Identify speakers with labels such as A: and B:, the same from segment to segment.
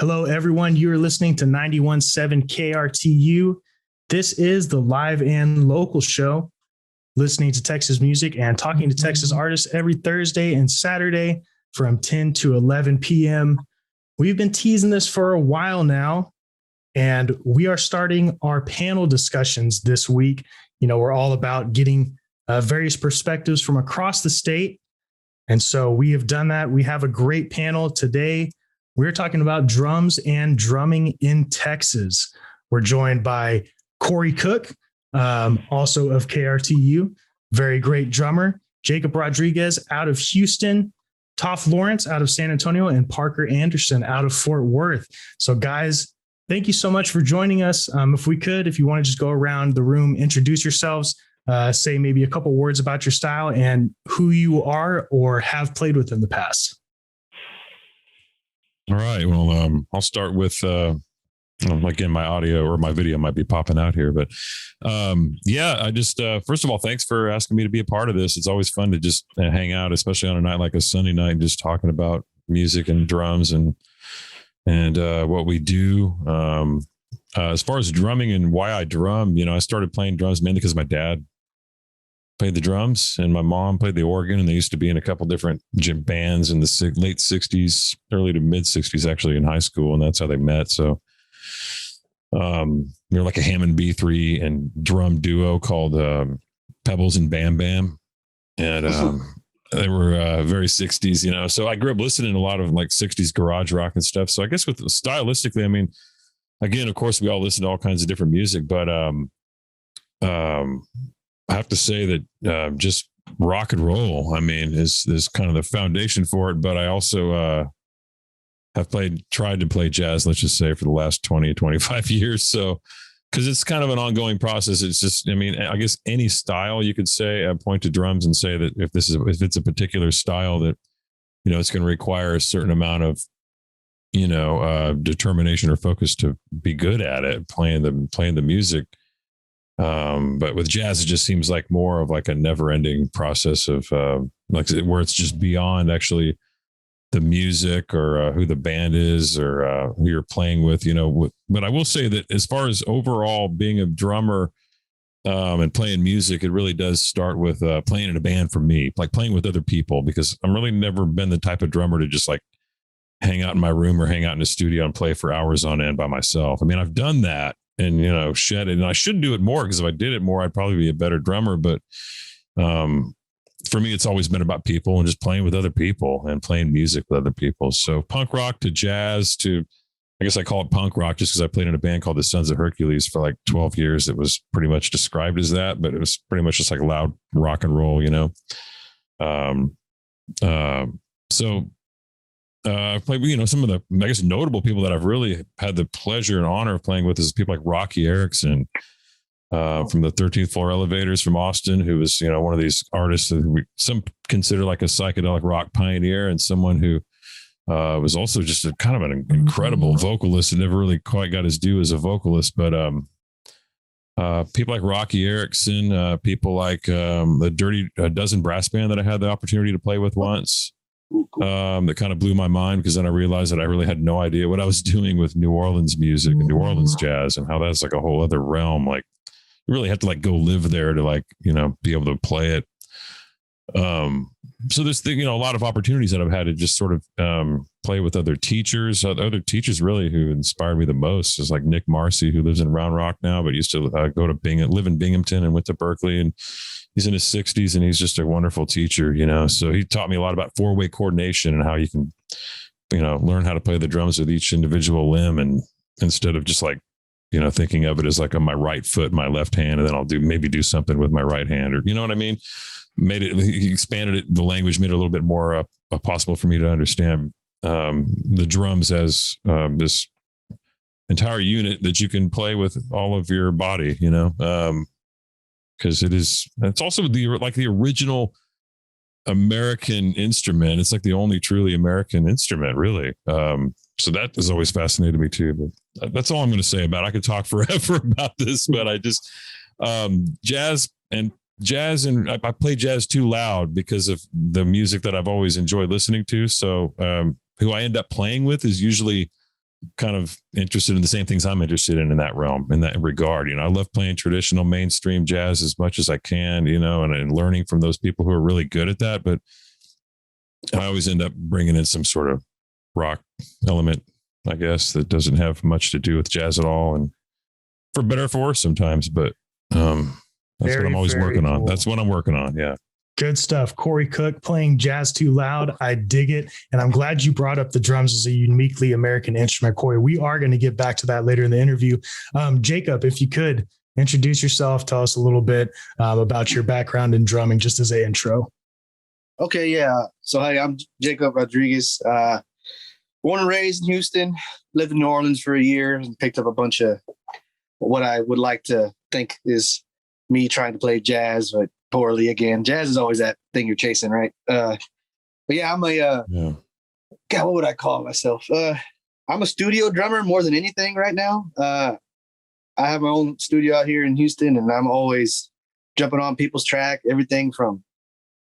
A: Hello, everyone. You are listening to 91.7 KRTU. This is the live and local show, listening to Texas music and talking to Texas artists every Thursday and Saturday from 10 to 11 p.m. We've been teasing this for a while now, and we are starting our panel discussions this week. You know, we're all about getting various perspectives from across the state. And so we have done that. We have a great panel today. We're talking about drums and drumming in Texas. We're joined by Corey Cook, also of KRTU, very great drummer, Jacob Rodriguez out of Houston, Toph Lawrence out of San Antonio, and Parker Anderson out of Fort Worth. So guys, thank you so much for joining us. If you want to just go around the room, introduce yourselves, say maybe a couple words about your style and who you are or have played with in the past.
B: All right. Well, I'll start with, again, my audio or my video might be popping out here, but I just, first of all, thanks for asking me to be a part of this. It's always fun to just hang out, especially on a night like a Sunday night, and just talking about music and drums and what we do. As far as drumming and why I drum, I started playing drums mainly because my dad played the drums and my mom played the organ, and they used to be in a couple different gym bands in the late 60s, early to mid 60s, actually, in high school. And that's how they met. So they're like a Hammond B3 and drum duo called Pebbles and Bam Bam. And they were very 60s, so I grew up listening to a lot of like 60s garage rock and stuff. So I guess with stylistically, I mean, again, of course, we all listen to all kinds of different music, but I have to say that just rock and roll, I mean, is kind of the foundation for it. But I also have tried to play jazz, let's just say, for the last 20, 25 years. So, because it's kind of an ongoing process. It's just, I mean, I guess any style you could say, point to drums and say that if it's a particular style that, it's going to require a certain amount of, determination or focus to be good at it, playing the music. But with jazz, it just seems like more of like a never ending process of, where it's just beyond actually the music or who the band is or who you're playing with, but I will say that as far as overall being a drummer, and playing music, it really does start with, playing in a band for me, like playing with other people, because I'm really never been the type of drummer to just like hang out in my room or hang out in a studio and play for hours on end by myself. I mean, I've done that and, shed it, and I should do it more, because if I did it more, I'd probably be a better drummer. But for me, it's always been about people and just playing with other people and playing music with other people. So punk rock to jazz to, I guess I call it punk rock just because I played in a band called the Sons of Hercules for like 12 years. It was pretty much described as that, but it was pretty much just like loud rock and roll, I've played, some of the, I guess, notable people that I've really had the pleasure and honor of playing with is people like Rocky Erickson from the 13th Floor Elevators from Austin, who was, one of these artists that some consider like a psychedelic rock pioneer, and someone who was also just a kind of an incredible vocalist and never really quite got his due as a vocalist. But people like Rocky Erickson, people like the Dirty Dozen Brass Band that I had the opportunity to play with once. That kind of blew my mind, because then I realized that I really had no idea what I was doing with New Orleans music and New Orleans jazz, and how that's like a whole other realm. Like, you really have to like go live there to like, be able to play it. So there's a lot of opportunities that I've had to just sort of play with other teachers. Other teachers really who inspired me the most is like Nick Marcy, who lives in Round Rock now, but used to live in Binghamton and went to Berkeley, and he's in his 60s, and he's just a wonderful teacher, So he taught me a lot about four-way coordination and how you can, learn how to play the drums with each individual limb, and instead of just like, thinking of it as like on my right foot, my left hand, and then I'll do something with my right hand, or, you know what I mean? He expanded it, the language, made it a little bit more possible for me to understand the drums as this entire unit that you can play with all of your body, because it's also the original American instrument. It's like the only truly American instrument, really. So that has always fascinated me too. But that's all I'm going to say about it. I could talk forever about this, but I just jazz, and I play jazz too loud because of the music that I've always enjoyed listening to. So who I end up playing with is usually kind of interested in the same things I'm interested in that realm, in that regard. I love playing traditional mainstream jazz as much as I can, and learning from those people who are really good at that. But I always end up bringing in some sort of rock element, I guess, that doesn't have much to do with jazz at all, and for better or for worse sometimes. But that's what I'm always working on. That's what I'm working on. Yeah.
A: Good stuff. Corey Cook playing Jazz Too Loud. I dig it. And I'm glad you brought up the drums as a uniquely American instrument, Corey. We are going to get back to that later in the interview. Jacob, if you could introduce yourself, tell us a little bit about your background in drumming, just as an intro.
C: Okay, yeah. So, hi, I'm Jacob Rodriguez. Born and raised in Houston, lived in New Orleans for a year, and picked up a bunch of what I would like to think is me trying to play jazz, but poorly again. Jazz is always that thing you're chasing, right? But yeah, I'm God, what would I call myself? I'm a studio drummer more than anything right now. I have my own studio out here in Houston, and I'm always jumping on people's track, everything from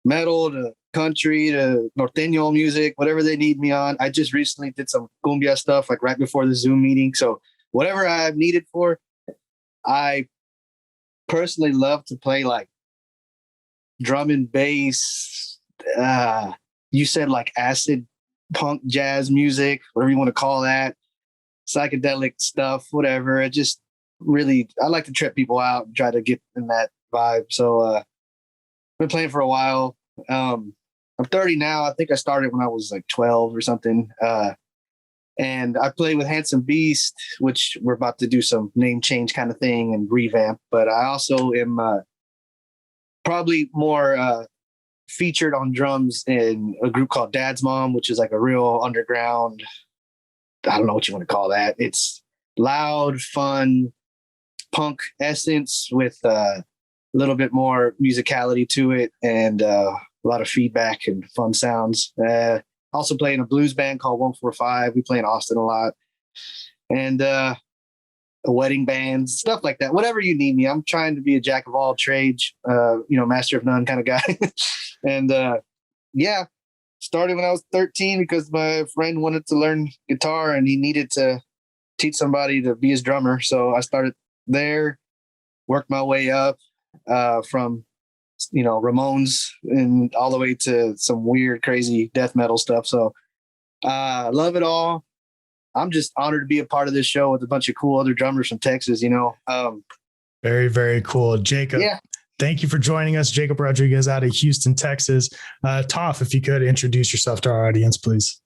C: metal to country to norteño music, whatever they need me on. I just recently did some cumbia stuff like right before the Zoom meeting. So whatever I'm needed for, I personally love to play like drum and bass. You said like acid punk jazz music, whatever you want to call that, psychedelic stuff, whatever. It just really, I like to trip people out and try to get in that vibe. So I've been playing for a while. I'm 30 now. I think I started when I was like 12 or something. And I play with Handsome Beast, which we're about to do some name change kind of thing and revamp. But I also am probably more featured on drums in a group called Dad's Mom, which is like a real underground, I don't know what you want to call that. It's loud, fun, punk essence with a little bit more musicality to it and a lot of feedback and fun sounds. Also play in a blues band called 145. We play in Austin a lot. And a wedding band, stuff like that. Whatever you need me. I'm trying to be a jack of all trades, master of none kind of guy. And started when I was 13 because my friend wanted to learn guitar and he needed to teach somebody to be his drummer. So I started there, worked my way up from Ramones and all the way to some weird, crazy death metal stuff. So love it all. I'm just honored to be a part of this show with a bunch of cool other drummers from Texas,
A: Very, very cool. Jacob, thank you for joining us. Jacob Rodriguez out of Houston, Texas. Toph, if you could introduce yourself to our audience, please.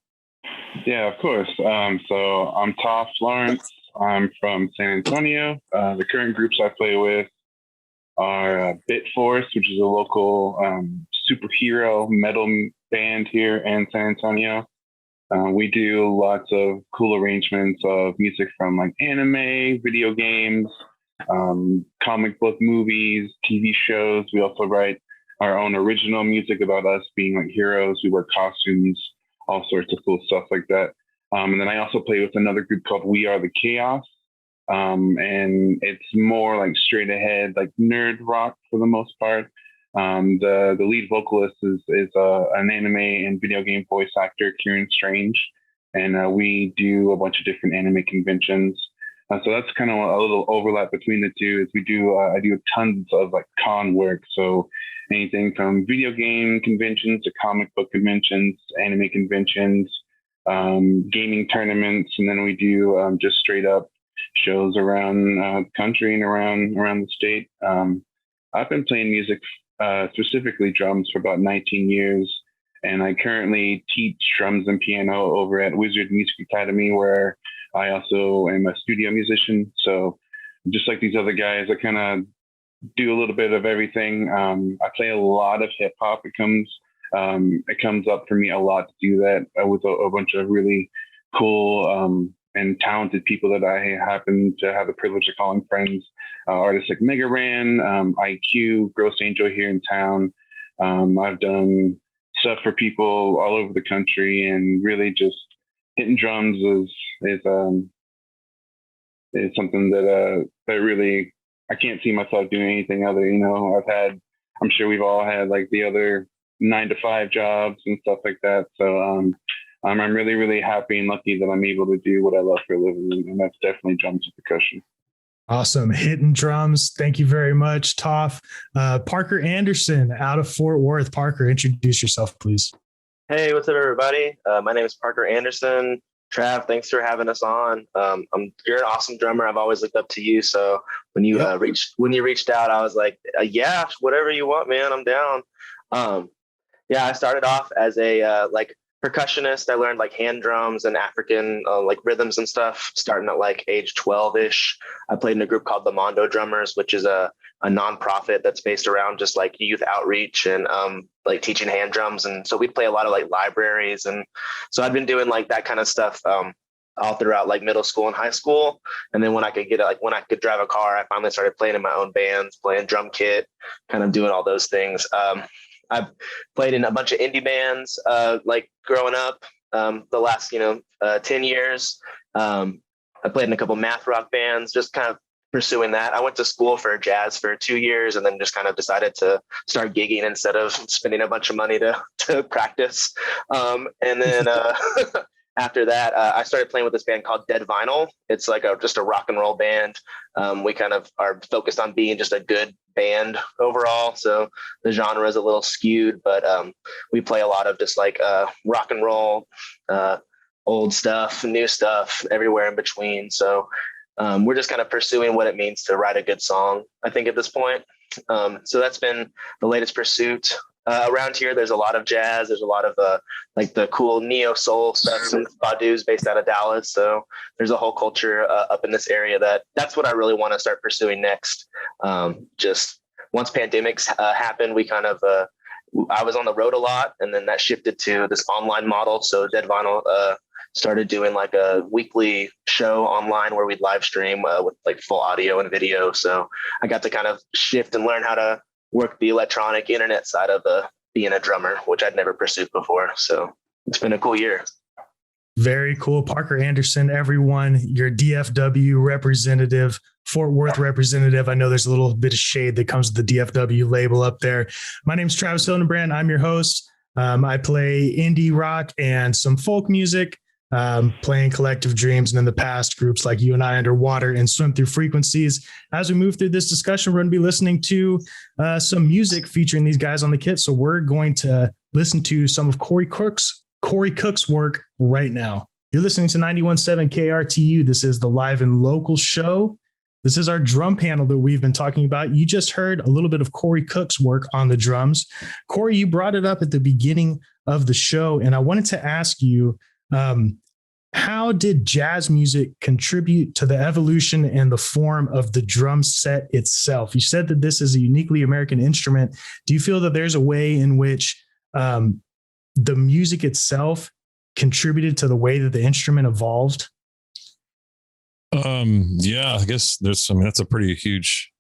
D: Yeah, of course. So I'm Toph Lawrence. I'm from San Antonio. The current groups I play with are Bit Force, which is a local superhero metal band here in San Antonio. We do lots of cool arrangements of music from like anime, video games, comic book movies, TV shows. We also write our own original music about us being like heroes. We wear costumes, all sorts of cool stuff like that. And then I also play with another group called We Are the Chaos. And it's more like straight ahead, like nerd rock for the most part. The lead vocalist is an anime and video game voice actor, Kieran Strange, and we do a bunch of different anime conventions. So that's kind of a little overlap between the two. Is I do tons of like con work, so anything from video game conventions to comic book conventions, anime conventions, gaming tournaments, and then we do just straight up shows around the country and around the state. I've been playing music, specifically drums, for about 19 years, and I currently teach drums and piano over at Wizard Music Academy, where I also am a studio musician. So just like these other guys, I kind of do a little bit of everything. I play a lot of hip hop. It comes up for me a lot to do that with a bunch of really cool and talented people that I happen to have the privilege of calling friends. Artists like Mega Ran, IQ, Gross Angel here in town. I've done stuff for people all over the country, and really just hitting drums is something that really, I can't see myself doing anything other. I'm sure we've all had like the other 9-to-5 jobs and stuff like that. So I'm really, really happy and lucky that I'm able to do what I love for a living, and that's definitely drums and percussion.
A: Awesome. Hitting drums. Thank you very much, Toph. Parker Anderson out of Fort Worth. Parker, introduce yourself, please.
E: Hey, what's up, everybody? My name is Parker Anderson. Trav, thanks for having us on. You're an awesome drummer. I've always looked up to you. So when you reached out, I was like, yeah, whatever you want, man, I'm down. I started off as a percussionist. I learned like hand drums and African like rhythms and stuff starting at like age 12-ish. I played in a group called the Mondo Drummers, which is a nonprofit that's based around just like youth outreach and like teaching hand drums. And so we'd play a lot of like libraries. And so I'd been doing like that kind of stuff all throughout like middle school and high school. And then when I could drive a car, I finally started playing in my own bands, playing drum kit, kind of doing all those things. I've played in a bunch of indie bands like growing up the last 10 years. I played in a couple math rock bands, just kind of pursuing that. I went to school for jazz for 2 years and then just kind of decided to start gigging instead of spending a bunch of money to practice. And then after that, I started playing with this band called Dead Vinyl. It's like just a rock and roll band. We kind of are focused on being just a good band overall. So the genre is a little skewed, but we play a lot of just like rock and roll, old stuff, new stuff, everywhere in between. So we're just kind of pursuing what it means to write a good song, I think, at this point. So that's been the latest pursuit. Around here, there's a lot of jazz. There's a lot of like the cool neo soul stuff. And Badu's based out of Dallas, so there's a whole culture up in this area. That's what I really want to start pursuing next. Just once pandemics happened, we kind of I was on the road a lot, and then that shifted to this online model. So Dead Vinyl started doing like a weekly show online where we'd live stream with like full audio and video. So I got to kind of shift and learn how to work the electronic internet side of being a drummer, which I'd never pursued before. So it's been a cool year.
A: Very cool. Parker Anderson, everyone, your DFW representative, Fort Worth representative. I know there's a little bit of shade that comes with the DFW label up there. My name's Travis Hildenbrand. I'm your host. I play indie rock and some folk music, playing Collective Dreams, and in the past, groups like You and I Underwater and Swim Through Frequencies. As we move through this discussion, we're going to be listening to some music featuring these guys on the kit. So we're going to listen to some of Corey Cook's work right now. You're listening to 91.7 KRTU. This is the live and local show. This is our drum panel that we've been talking about. You just heard a little bit of Corey Cook's work on the drums. Corey, you brought it up at the beginning of the show, and I wanted to ask you, how did jazz music contribute to the evolution and the form of the drum set itself? You said that this is a uniquely American instrument. Do you feel that there's a way in which the music itself contributed to the way that the instrument evolved?
B: Yeah, I guess that's a pretty huge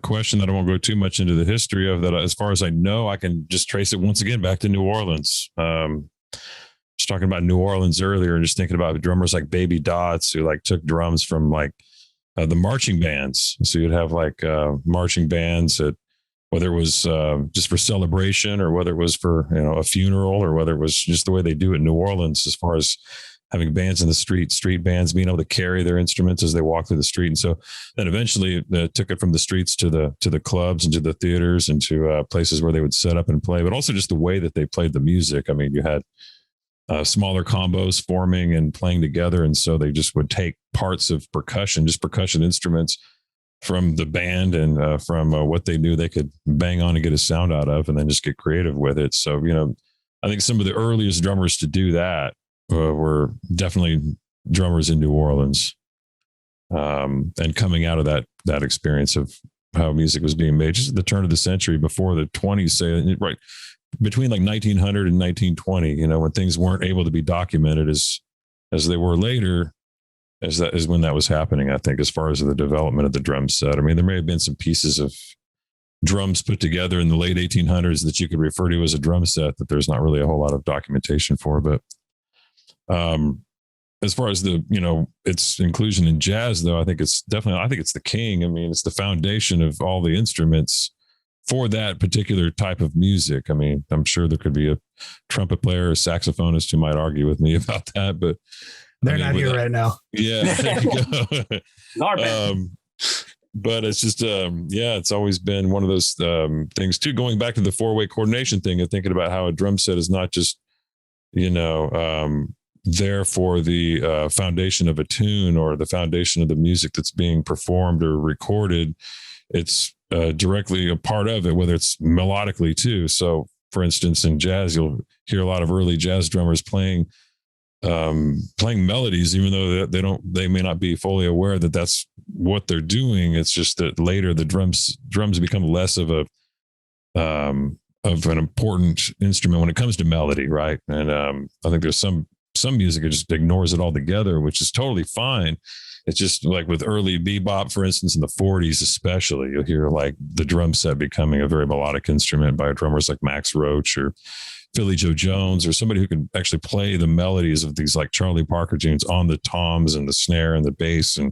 B: question that I won't go too much into the history of. That as far as I know, I can just trace it once again back to New Orleans. Was talking about New Orleans earlier and just thinking about drummers like Baby Dots, who like took drums from like the marching bands. So you'd have like marching bands at, whether it was just for celebration or whether it was for a funeral or whether it was just the way they do it in New Orleans, as far as having bands in the street bands being able to carry their instruments as they walk through the street. And so then eventually they took it from the streets to the clubs and to the theaters and to places where they would set up and play, but also just the way that they played the music. I mean, you had smaller combos forming and playing together. And so they just would take parts of percussion, just percussion instruments from the band and from what they knew they could bang on and get a sound out of, and then just get creative with it. So, I think some of the earliest drummers to do that were definitely drummers in New Orleans. And coming out of that experience of how music was being made, just at the turn of the century, before the 20s, say, right between like 1900 and 1920, when things weren't able to be documented as they were later, as when that was happening, I think, as far as the development of the drum set. I mean, there may have been some pieces of drums put together in the late 1800s that you could refer to as a drum set that there's not really a whole lot of documentation for. But as far as its inclusion in jazz, though, I think it's the king. I mean, it's the foundation of all the instruments for that particular type of music. I mean, I'm sure there could be a trumpet player or saxophonist who might argue with me about that, but
A: they're not here right now.
B: Yeah, there you
C: Our
B: but it's just, it's always been one of those things too, going back to the 4-way coordination thing and thinking about how a drum set is not just, there for the foundation of a tune or the foundation of the music that's being performed or recorded. It's directly a part of it, whether it's melodically too. So for instance, in jazz, you'll hear a lot of early jazz drummers playing melodies, even though they may not be fully aware that that's what they're doing. It's just that later the drums become less of an important instrument when it comes to melody, right? And I think there's some music that just ignores it altogether, which is totally fine. It's just like with early bebop, for instance, in the 40s especially, you'll hear like the drum set becoming a very melodic instrument by drummers like Max Roach or Philly Joe Jones, or somebody who can actually play the melodies of these like Charlie Parker tunes on the toms and the snare and the bass and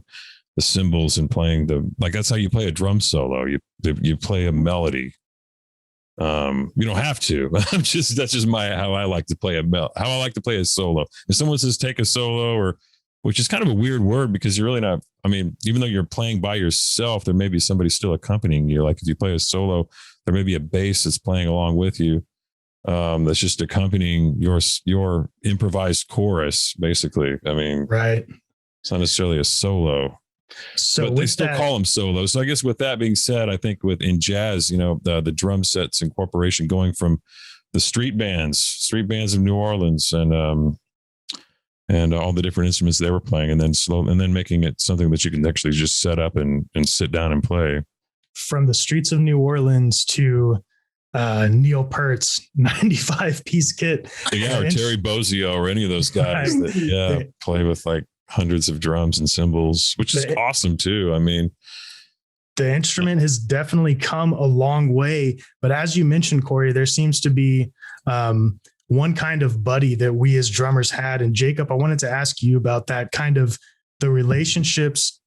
B: the cymbals, and playing that's how you play a drum solo. You play a melody. You don't have to. That's just how I like to play how I like to play a solo. If someone says take a solo, or which is kind of a weird word because you're really not, I mean, even though you're playing by yourself, there may be somebody still accompanying you. Like if you play a solo, there may be a bass that's playing along with you. That's just accompanying your improvised chorus, basically. I mean,
A: right.
B: It's not necessarily a solo.
A: So
B: but they still call them solos. So I guess with that being said, I think in jazz, the drum sets incorporation going from the street bands of New Orleans and all the different instruments they were playing, and then making it something that you can actually just set up and sit down and play.
A: From the streets of New Orleans to Neil Peart's 95-piece kit.
B: Yeah, or Terry Bozzio or any of those guys that play with like hundreds of drums and cymbals, which is awesome too. I mean,
A: the instrument has definitely come a long way, but as you mentioned, Corey, there seems to be one kind of buddy that we as drummers had. And Jacob, I wanted to ask you about that, kind of the relationships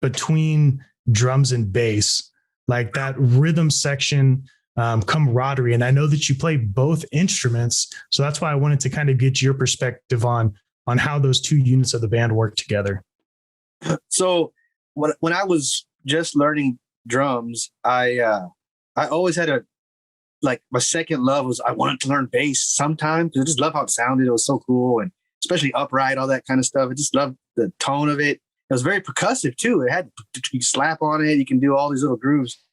A: between drums and bass, like that rhythm section, camaraderie. And I know that you play both instruments, so that's why I wanted to kind of get your perspective on how those two units of the band work together.
C: So when I was just learning drums, I always had my second love was I wanted to learn bass sometimes. I just love how it sounded. It was so cool, and especially upright, all that kind of stuff. I just loved the tone of it. It was very percussive too. It had, you slap on it, you can do all these little grooves.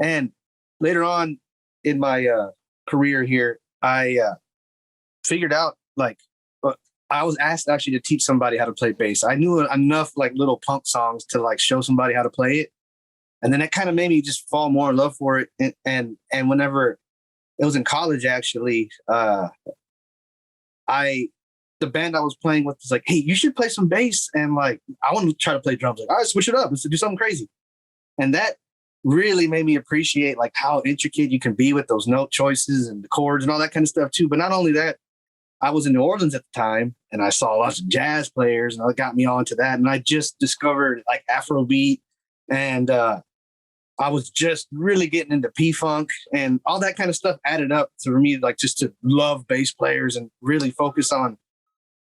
C: And later on in my career here, I figured out I was asked actually to teach somebody how to play bass. I knew enough like little punk songs to like show somebody how to play it. And then that kind of made me just fall more in love for it. And whenever it was in college, actually, the band I was playing with was like, hey, you should play some bass. And like, I want to try to play drums. Like, all right, switch it up. Let's do something crazy. And that really made me appreciate like how intricate you can be with those note choices and the chords and all that kind of stuff too. But not only that, I was in New Orleans at the time and I saw lots of jazz players and that got me onto that. And I just discovered like Afrobeat, and I was just really getting into P-Funk, and all that kind of stuff added up for me, like just to love bass players and really focus on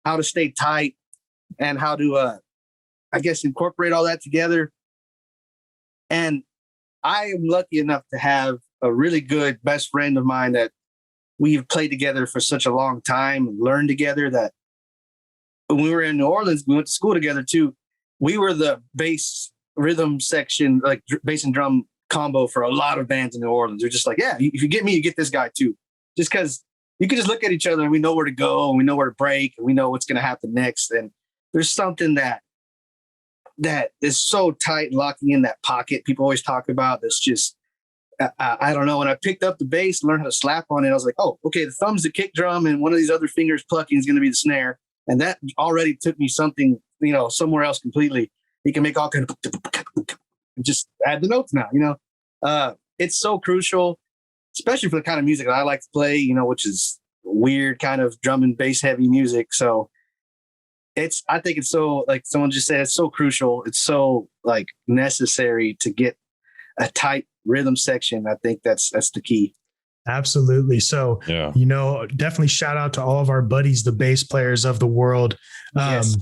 C: how to stay tight and how to, I guess, incorporate all that together. And I am lucky enough to have a really good best friend of mine that we've played together for such a long time and learned together, that when we were in New Orleans, we went to school together too. We were the bass rhythm section, like bass and drum combo for a lot of bands in New Orleans. They're just like, yeah, if you get me, you get this guy too. Just because you can just look at each other and we know where to go and we know where to break and we know what's going to happen next. And there's something that is so tight, locking in that pocket people always talk about. That's just, I don't know. When I picked up the bass, learned how to slap on it, I was like, oh, okay, the thumb's the kick drum and one of these other fingers plucking is going to be the snare. And that already took me something, somewhere else completely. You can make all kind of just add the notes now, it's so crucial, especially for the kind of music that I like to play, which is weird kind of drum and bass heavy music. So I think it's so, like someone just said, it's so crucial. It's so like necessary to get a tight rhythm section. I think that's the key.
A: Absolutely. So,
B: Yeah.
A: Definitely shout out to all of our buddies, the bass players of the world.
C: Yes.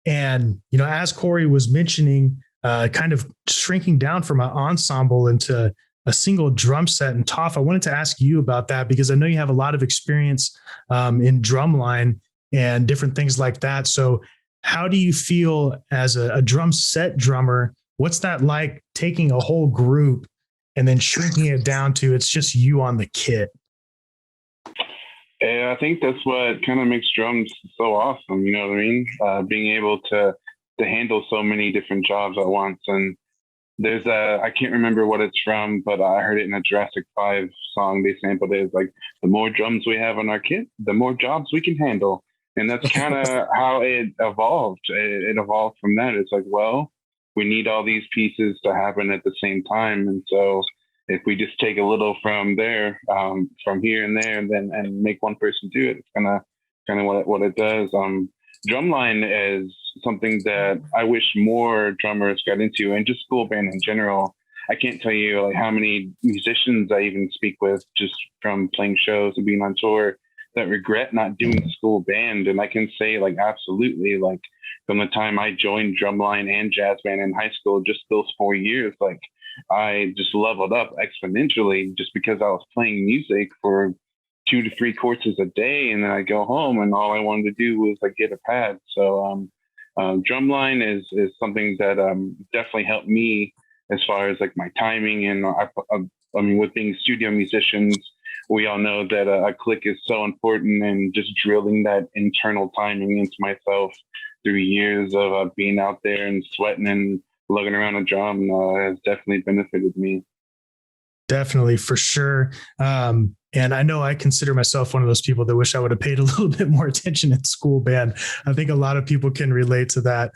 A: And, as Corey was mentioning, kind of shrinking down from an ensemble into a single drum set. And Toph, I wanted to ask you about that because I know you have a lot of experience in drumline and different things like that. So how do you feel as a drum set drummer? What's that like, taking a whole group and then shrinking it down to it's just you on the kit?
D: Yeah, I think that's what kind of makes drums so awesome. You know what I mean? Being able to handle so many different jobs at once. And there's I can't remember what it's from, but I heard it in a Jurassic 5 song. They sampled it. It's like, the more drums we have on our kit, the more jobs we can handle. And that's kind of how it evolved. It evolved from that. It's like, well, we need all these pieces to happen at the same time. And so if we just take a little from there, from here and there, and make one person do it, it's kind of what it does. Drumline is something that I wish more drummers got into, and just school band in general. I can't tell you like how many musicians I even speak with just from playing shows and being on tour that regret not doing school band. And I can say like, absolutely, like from the time I joined drumline and jazz band in high school, just those 4 years, like I just leveled up exponentially just because I was playing music for 2 to 3 courses a day. And then I go home and all I wanted to do was like get a pad. So drumline is something that definitely helped me as far as like my timing. And I mean, with being studio musicians, we all know that a click is so important, and just drilling that internal timing into myself through years of being out there and sweating and lugging around a drum has definitely benefited me.
A: Definitely, for sure. And I know I consider myself one of those people that wish I would have paid a little bit more attention in school band. I think a lot of people can relate to that.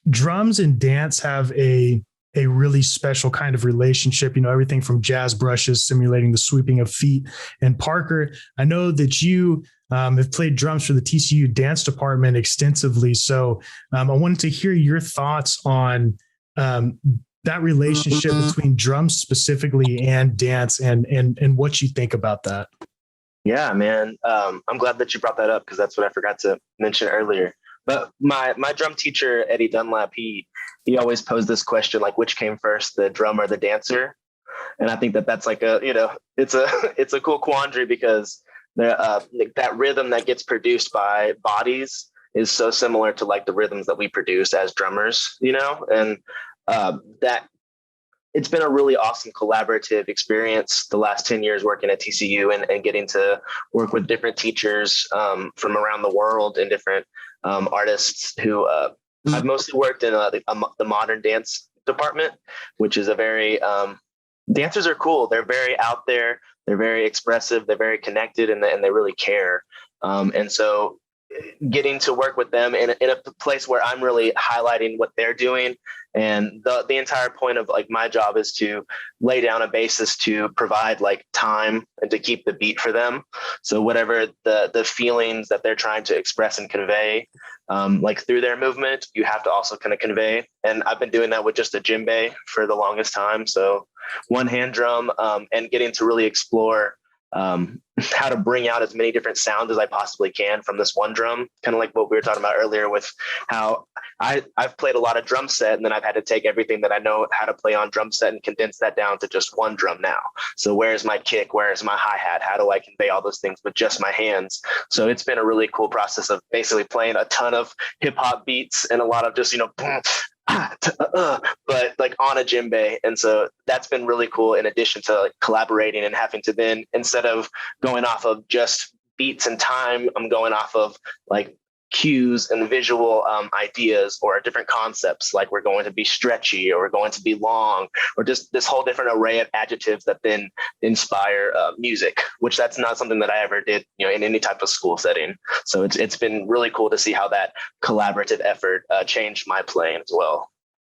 A: Drums and dance have a really special kind of relationship, everything from jazz brushes simulating the sweeping of feet. And Parker, I know that you have played drums for the TCU dance department extensively. So I wanted to hear your thoughts on that relationship between drums specifically and dance, and what you think about that.
E: Yeah, man. I'm glad that you brought that up, because that's what I forgot to mention earlier. But my drum teacher, Eddie Dunlap, he always posed this question, like, which came first, the drum or the dancer? And I think that's like it's a cool quandary, because that rhythm that gets produced by bodies is so similar to like the rhythms that we produce as drummers, and that it's been a really awesome collaborative experience the last 10 years working at TCU and getting to work with different teachers from around the world and different artists who I've mostly worked in the modern dance department, which is a very dancers are cool. They're very out there. They're very expressive. They're very connected, and they really care. And so getting to work with them in a place where I'm really highlighting what they're doing. And the entire point of like my job is to lay down a basis to provide like time and to keep the beat for them. So whatever the feelings that they're trying to express and convey, like through their movement, you have to also kind of convey. And I've been doing that with just a djembe for the longest time. So one hand drum, and getting to really explore how to bring out as many different sounds as I possibly can from this one drum, kind of like what we were talking about earlier with how I've played a lot of drum set, and then I've had to take everything that I know how to play on drum set and condense that down to just one drum now. So where's my kick? Where's my hi-hat? How do I convey all those things with just my hands? So it's been a really cool process of basically playing a ton of hip hop beats and a lot of just, but like on a djembe. And so that's been really cool, in addition to like collaborating and having to then, instead of going off of just beats and time, I'm going off of like cues and visual ideas or different concepts, like we're going to be stretchy or we're going to be long, or just this whole different array of adjectives that then inspire music, which that's not something that I ever did, in any type of school setting. So it's been really cool to see how that collaborative effort changed my playing as well.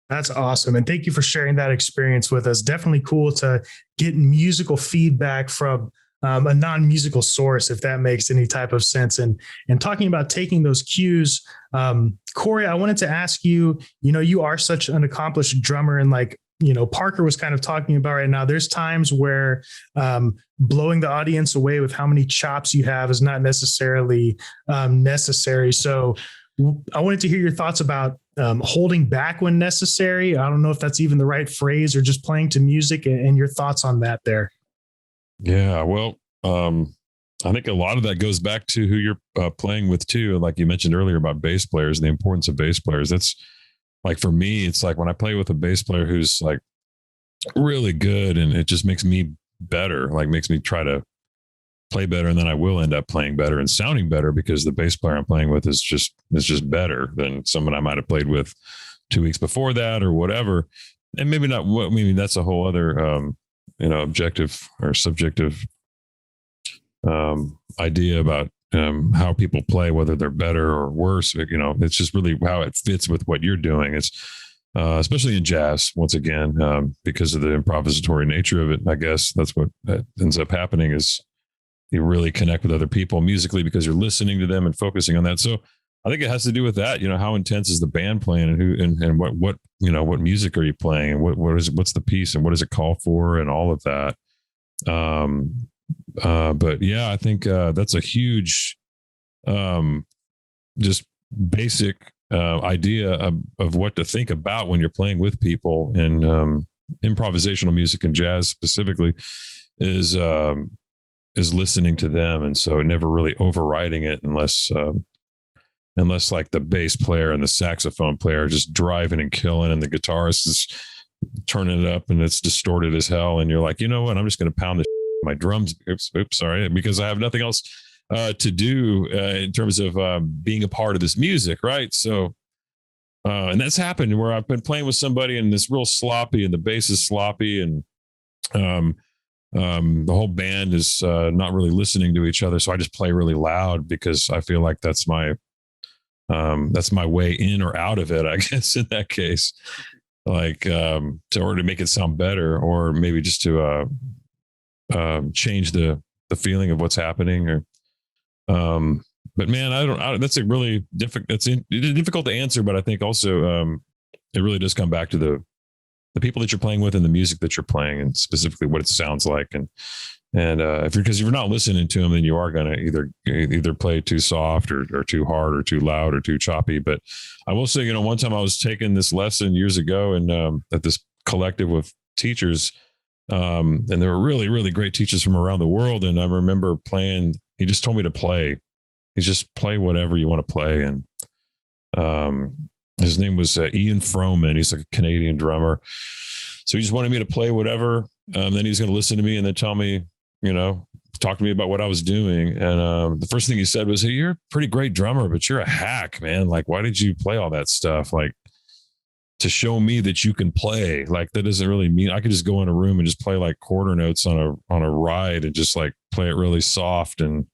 A: That's awesome. And thank you for sharing that experience with us. Definitely cool to get musical feedback from a non-musical source, if that makes any type of sense. And talking about taking those cues, Corey, I wanted to ask you, you are such an accomplished drummer, and like, Parker was kind of talking about right now, there's times where blowing the audience away with how many chops you have is not necessarily necessary. So I wanted to hear your thoughts about holding back when necessary. I don't know if that's even the right phrase, or just playing to music, and your thoughts on that there.
B: Yeah, well, I think a lot of that goes back to who you're playing with too. Like you mentioned earlier about bass players and the importance of bass players. That's like, for me, it's like when I play with a bass player who's like really good, and it just makes me better, like makes me try to play better, and then I will end up playing better and sounding better because the bass player I'm playing with is just better than someone I might have played with 2 weeks before that or whatever. And maybe not. I mean, that's a whole other objective or subjective idea about how people play, whether they're better or worse. It's just really how it fits with what you're doing. It's especially in jazz, once again, because of the improvisatory nature of it. I guess that's what ends up happening, is you really connect with other people musically because you're listening to them and focusing on that. So I think it has to do with that. How intense is the band playing, and who and what music are you playing, and what's the piece, and what does it call for, and all of that. But yeah, I think that's a huge, just basic idea of what to think about when you're playing with people. And improvisational music and jazz specifically is listening to them, and so never really overriding it unless like the bass player and the saxophone player are just driving and killing, and the guitarist is turning it up and it's distorted as hell, and you're like, you know what, I'm just going to pound the my drums. Oops, sorry, because I have nothing else to do in terms of being a part of this music, right? So, and that's happened where I've been playing with somebody and it's real sloppy, and the bass is sloppy, and the whole band is not really listening to each other. So I just play really loud because I feel like that's my way in or out of it, I guess, in that case, like to make it sound better, or maybe just to change the feeling of what's happening. Or but man, I don't that's a really difficult, it's difficult to answer, but I think also it really does come back to the people that you're playing with and the music that you're playing, and specifically what it sounds like. And if you're not listening to them, then you are going to either play too soft or too hard or too loud or too choppy. But I will say, one time I was taking this lesson years ago, and at this collective with teachers, and there were really, really great teachers from around the world. And I remember playing, he just told me to play. He's just play whatever you want to play. And his name was Ian Froman. He's like a Canadian drummer. So he just wanted me to play whatever. Then he was going to listen to me and then tell me, talk to me about what I was doing. And the first thing he said was, "Hey, you're a pretty great drummer, but you're a hack, man. Like, why did you play all that stuff? Like, to show me that you can play, like, that doesn't really mean I could just go in a room and just play like quarter notes on a ride and just like play it really soft and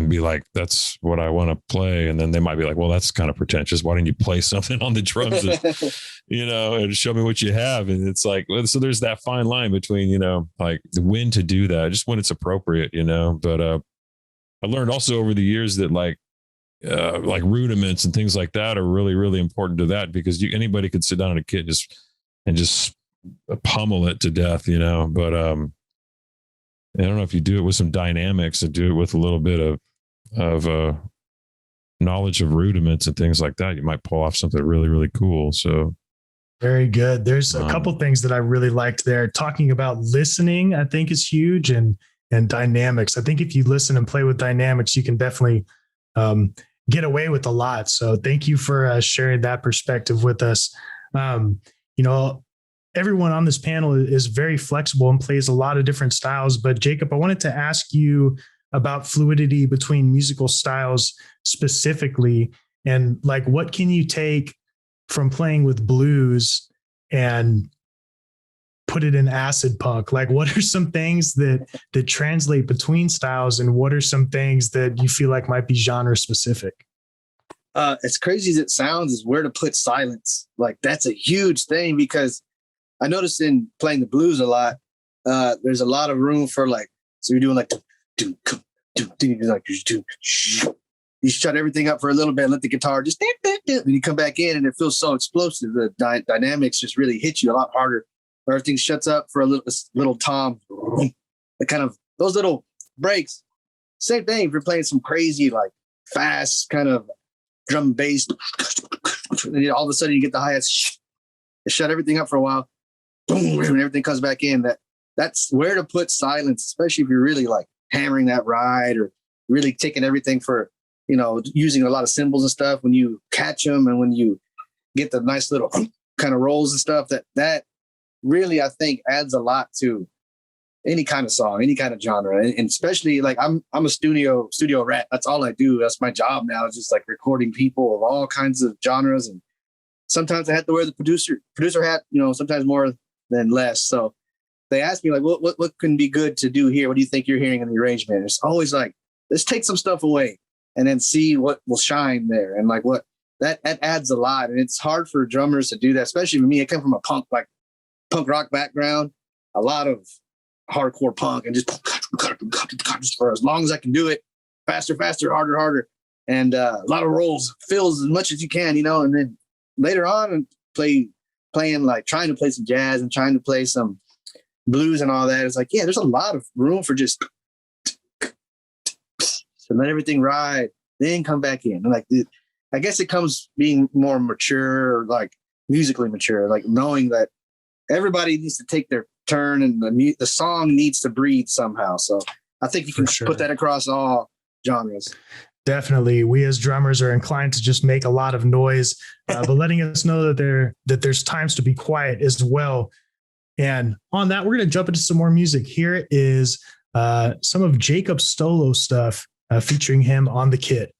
B: be like, that's what I want to play." And then they might be like, "Well, that's kind of pretentious. Why didn't you play something on the drums, and show me what you have?" And it's like, so there's that fine line between, like when to do that, just when it's appropriate, But I learned also over the years that like rudiments and things like that are really, really important to that, because anybody could sit down at a kit and just pummel it to death, But I don't know, if you do it with some dynamics and do it with a little bit of knowledge of rudiments and things like that, you might pull off something really, really cool. So
A: very good. There's a couple things that I really liked there. Talking about listening, I think, is huge, and dynamics. I think if you listen and play with dynamics, you can definitely get away with a lot. So thank you for sharing that perspective with us. Everyone on this panel is very flexible and plays a lot of different styles. But Jacob, I wanted to ask you about fluidity between musical styles specifically, and like, what can you take from playing with blues and put it in acid punk? Like, what are some things that translate between styles, and what are some things that you feel like might be genre specific?
C: As crazy as it sounds, is where to put silence. Like, that's a huge thing, because I noticed in playing the blues a lot, there's a lot of room for like, so you're doing like, like, you shut everything up for a little bit and let the guitar just and you come back in and it feels so explosive. The dynamics just really hit you a lot harder. Everything shuts up for a little tom. The kind of those little breaks. Same thing if you're playing some crazy, like fast kind of drum and bass. And all of a sudden you get the hi-hats, shut everything up for a while. Boom, and everything comes back in. That's where to put silence, especially if you're really like hammering that ride or really taking everything for, using a lot of cymbals and stuff. When you catch them and when you get the nice little kind of rolls and stuff, that really, I think, adds a lot to any kind of song, any kind of genre. And especially like I'm a studio rat. That's all I do. That's my job now, is just like recording people of all kinds of genres. And sometimes I have to wear the producer hat, sometimes more than less. So they ask me like, what can be good to do here? What do you think you're hearing in the arrangement? It's always like, let's take some stuff away and then see what will shine there. And like what that adds a lot. And it's hard for drummers to do that, especially for me. I come from a punk rock background, a lot of hardcore punk, and just for as long as I can do it, faster, harder. And a lot of rolls, fills as much as you can, and then later on playing like trying to play some jazz and trying to play some blues and all that. It's like, yeah, there's a lot of room for just so let everything ride, then come back in. And like, I guess it comes being more mature, or like musically mature, like knowing that everybody needs to take their turn and the song needs to breathe somehow. So I think you can put that across all genres.
A: Definitely. We as drummers are inclined to just make a lot of noise, but letting us know that there's times to be quiet as well. And on that, we're going to jump into some more music. Here is some of Jacob Stolo stuff featuring him on the kit.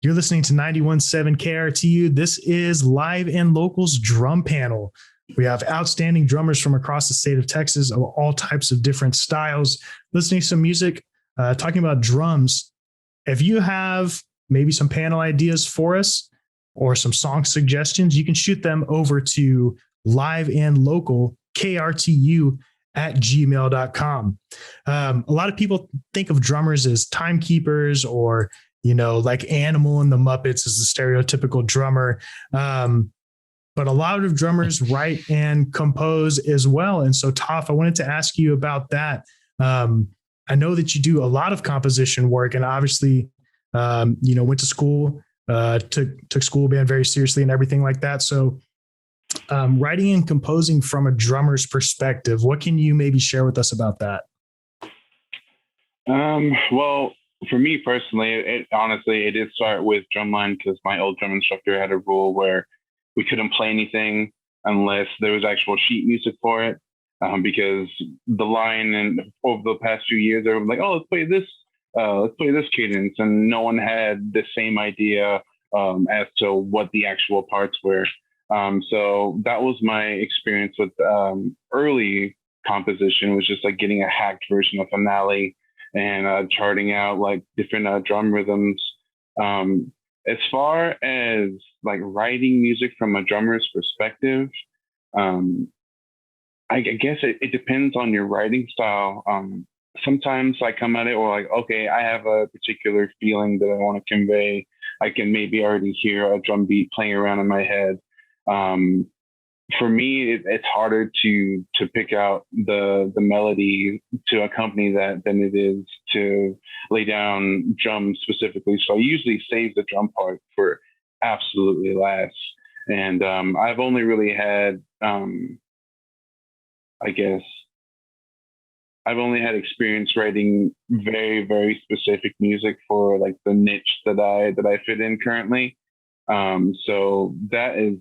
A: You're listening to 91.7 KRTU. This is Live and Locals Drum Panel. We have outstanding drummers from across the state of Texas of all types of different styles, listening to some music, talking about drums. If you have maybe some panel ideas for us or some song suggestions, you can shoot them over to liveandlocalkrtu@gmail.com. A lot of people think of drummers as timekeepers, or like Animal and the Muppets is the stereotypical drummer. But a lot of drummers write and compose as well. And so, Toph, I wanted to ask you about that. I know that you do a lot of composition work, and obviously, went to school, took school band very seriously and everything like that. So writing and composing from a drummer's perspective, what can you maybe share with us about that?
D: Well, for me personally, it did start with drumline, because my old drum instructor had a rule where we couldn't play anything unless there was actual sheet music for it. Because the line, and over the past few years, they were like, "Oh, let's play this cadence," and no one had the same idea as to what the actual parts were. So that was my experience with early composition, was just like getting a hacked version of Finale and charting out like different drum rhythms. As far as like writing music from a drummer's perspective, I guess it depends on your writing style. Sometimes I come at it or like, okay, I have a particular feeling that I want to convey. I can maybe already hear a drum beat playing around in my head. For me, it's harder to pick out the melody to accompany that than it is to lay down drums specifically. So I usually save the drum part for absolutely last. And I've only really had, I've only had experience writing very, very specific music for like the niche that I fit in currently. So that is,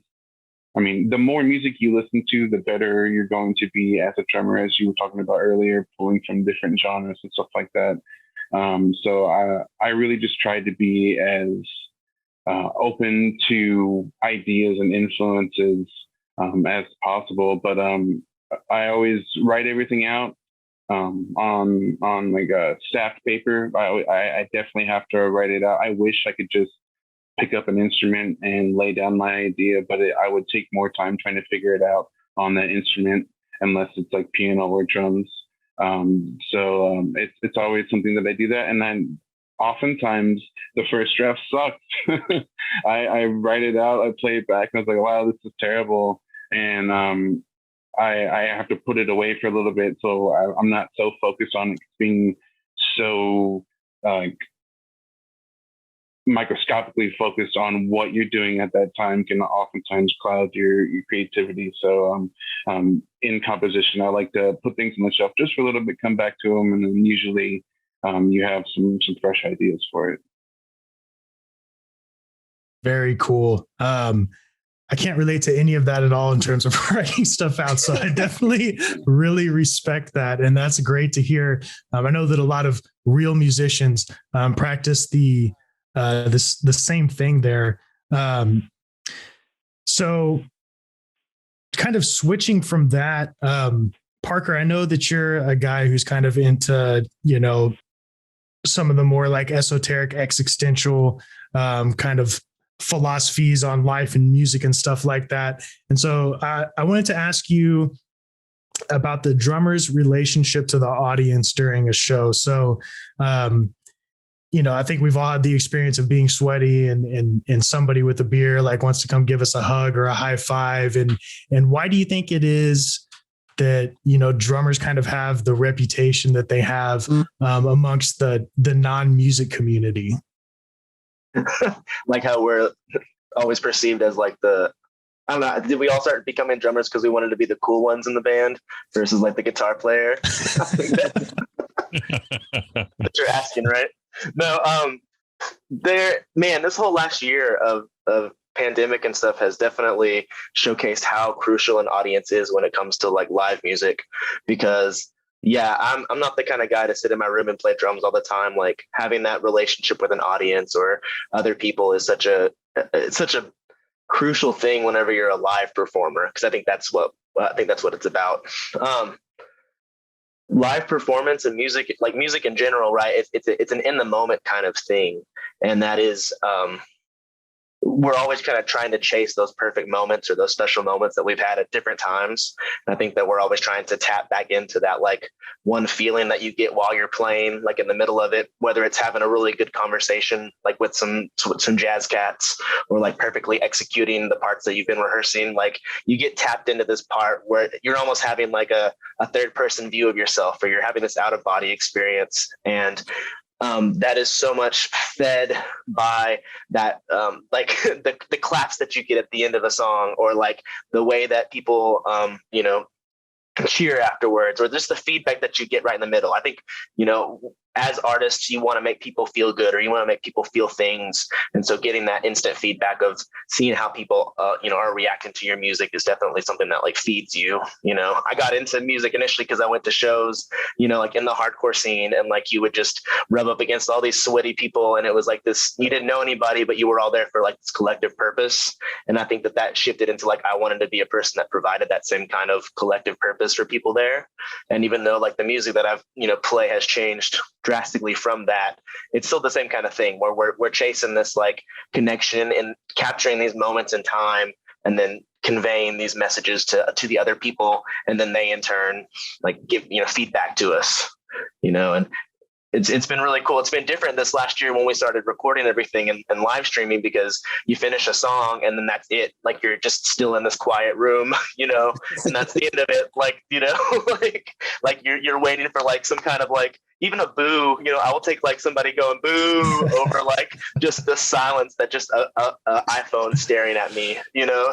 D: the more music you listen to, the better you're going to be as a drummer, as you were talking about earlier, pulling from different genres and stuff like that. So I really just tried to be as open to ideas and influences as possible. But I always write everything out on like a stacked paper. I definitely have to write it out. I wish I could just pick up an instrument and lay down my idea, but I would take more time trying to figure it out on that instrument, unless it's like piano or drums. So it's always something that I do that. And then oftentimes the first draft sucks. I write it out, I play it back, and I was like, wow, this is terrible. And I have to put it away for a little bit, so I'm not so focused on it being so microscopically focused on what you're doing at that time can oftentimes cloud your creativity. So in composition, I like to put things on the shelf just for a little bit, come back to them, and then usually you have some fresh ideas for it.
A: Very cool. I can't relate to any of that at all in terms of writing stuff out. So I definitely really respect that. And that's great to hear. I know that a lot of real musicians practice the same thing there. So kind of switching from that, Parker, I know that you're a guy who's kind of into, some of the more like esoteric existential kind of philosophies on life and music and stuff like that. And so I wanted to ask you about the drummer's relationship to the audience during a show. So, I think we've all had the experience of being sweaty and somebody with a beer like wants to come give us a hug or a high five. And why do you think it is that, drummers kind of have the reputation that they have amongst the non-music community?
E: Like how we're always perceived as like I don't know, did we all start becoming drummers because we wanted to be the cool ones in the band versus like the guitar player? I think that's what you're asking, right? No, this whole last year of pandemic and stuff has definitely showcased how crucial an audience is when it comes to like live music, because I'm not the kind of guy to sit in my room and play drums all the time. Like having that relationship with an audience or other people is such a crucial thing whenever you're a live performer, because I think that's what it's about. Live performance and music, like music in general, right? It's an in the moment kind of thing, and that is we're always kind of trying to chase those perfect moments or those special moments that we've had at different times. And I think that we're always trying to tap back into that like one feeling that you get while you're playing, like in the middle of it, whether it's having a really good conversation, like with some jazz cats, or like perfectly executing the parts that you've been rehearsing. Like you get tapped into this part where you're almost having like a third person view of yourself, or you're having this out of body experience. And that is so much fed by that, like the claps that you get at the end of a song, or like the way that people, cheer afterwards, or just the feedback that you get right in the middle. I think, as artists, you want to make people feel good, or you want to make people feel things. And so getting that instant feedback of seeing how people, are reacting to your music is definitely something that like feeds you. I got into music initially because I went to shows, like in the hardcore scene, and like you would just rub up against all these sweaty people. And it was like this, you didn't know anybody, but you were all there for like this collective purpose. And I think that shifted into like, I wanted to be a person that provided that same kind of collective purpose for people there. And even though like the music that I've, play has changed drastically from that, it's still the same kind of thing where we're chasing this like connection and capturing these moments in time, and then conveying these messages to the other people, and then they in turn like give feedback to us, and it's been really cool. It's been different this last year when we started recording everything and live streaming, because you finish a song and then that's it. Like you're just still in this quiet room, and that's the end of it. Like, like you're waiting for like some kind of like, even a boo, I will take like somebody going boo over like just the silence that just a iPhone staring at me,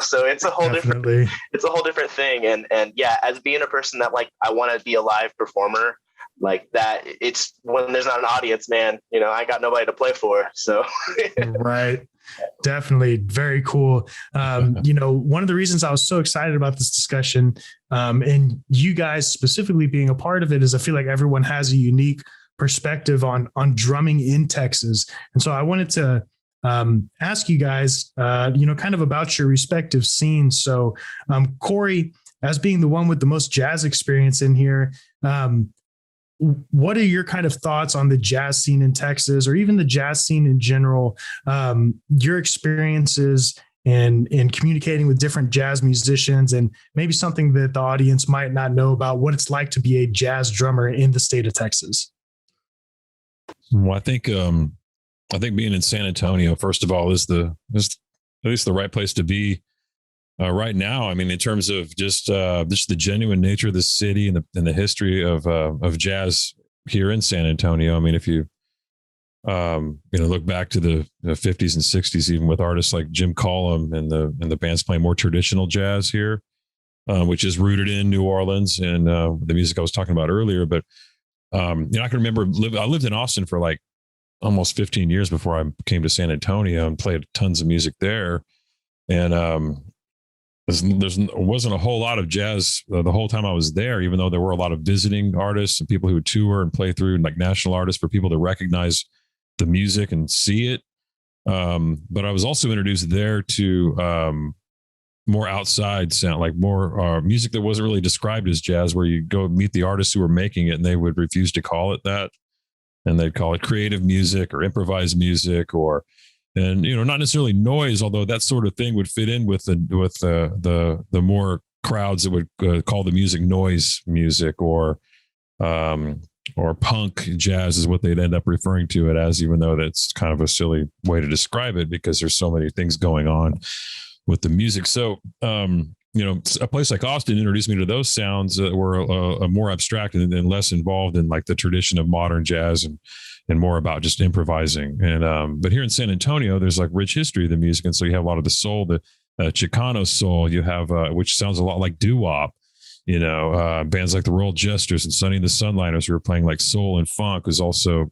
E: so it's a whole different thing. And yeah, as being a person that like, I want to be a live performer, like that, it's when there's not an audience, man, I got nobody to play for. So
A: right. Definitely. Very cool. One of the reasons I was so excited about this discussion, and you guys specifically being a part of it, is I feel like everyone has a unique perspective on drumming in Texas. And so I wanted to ask you guys, kind of about your respective scenes. So Corey, as being the one with the most jazz experience in here, what are your kind of thoughts on the jazz scene in Texas, or even the jazz scene in general? Your experiences in communicating with different jazz musicians, and maybe something that the audience might not know about what it's like to be a jazz drummer in the state of Texas.
B: Well, I think being in San Antonio, first of all, is at least the right place to be right now. I mean, in terms of just the genuine nature of the city and the history of jazz here in San Antonio. I mean, if you look back to the 50s and 60s, even with artists like Jim Cullum and the bands playing more traditional jazz here, which is rooted in New Orleans and the music I was talking about earlier. But I can remember I lived in Austin for like almost 15 years before I came to San Antonio and played tons of music there. And there wasn't a whole lot of jazz the whole time I was there, even though there were a lot of visiting artists and people who would tour and play through, and like national artists for people to recognize the music and see it. But I was also introduced there to more outside sound, like more music that wasn't really described as jazz, where you go meet the artists who were making it and they would refuse to call it that. And they'd call it creative music or improvised music, and not necessarily noise, although that sort of thing would fit in with the more crowds that would call the music noise music or punk jazz is what they'd end up referring to it as, even though that's kind of a silly way to describe it because there's so many things going on with the music. So a place like Austin introduced me to those sounds that were more abstract and less involved in like the tradition of modern jazz and more about just improvising. And but here in San Antonio, there's like rich history of the music, and so you have a lot of the soul, the Chicano soul. You have which sounds a lot like doo-wop. Bands like the Royal Jesters and Sonny and the Sunliners, who were playing like soul and funk, was also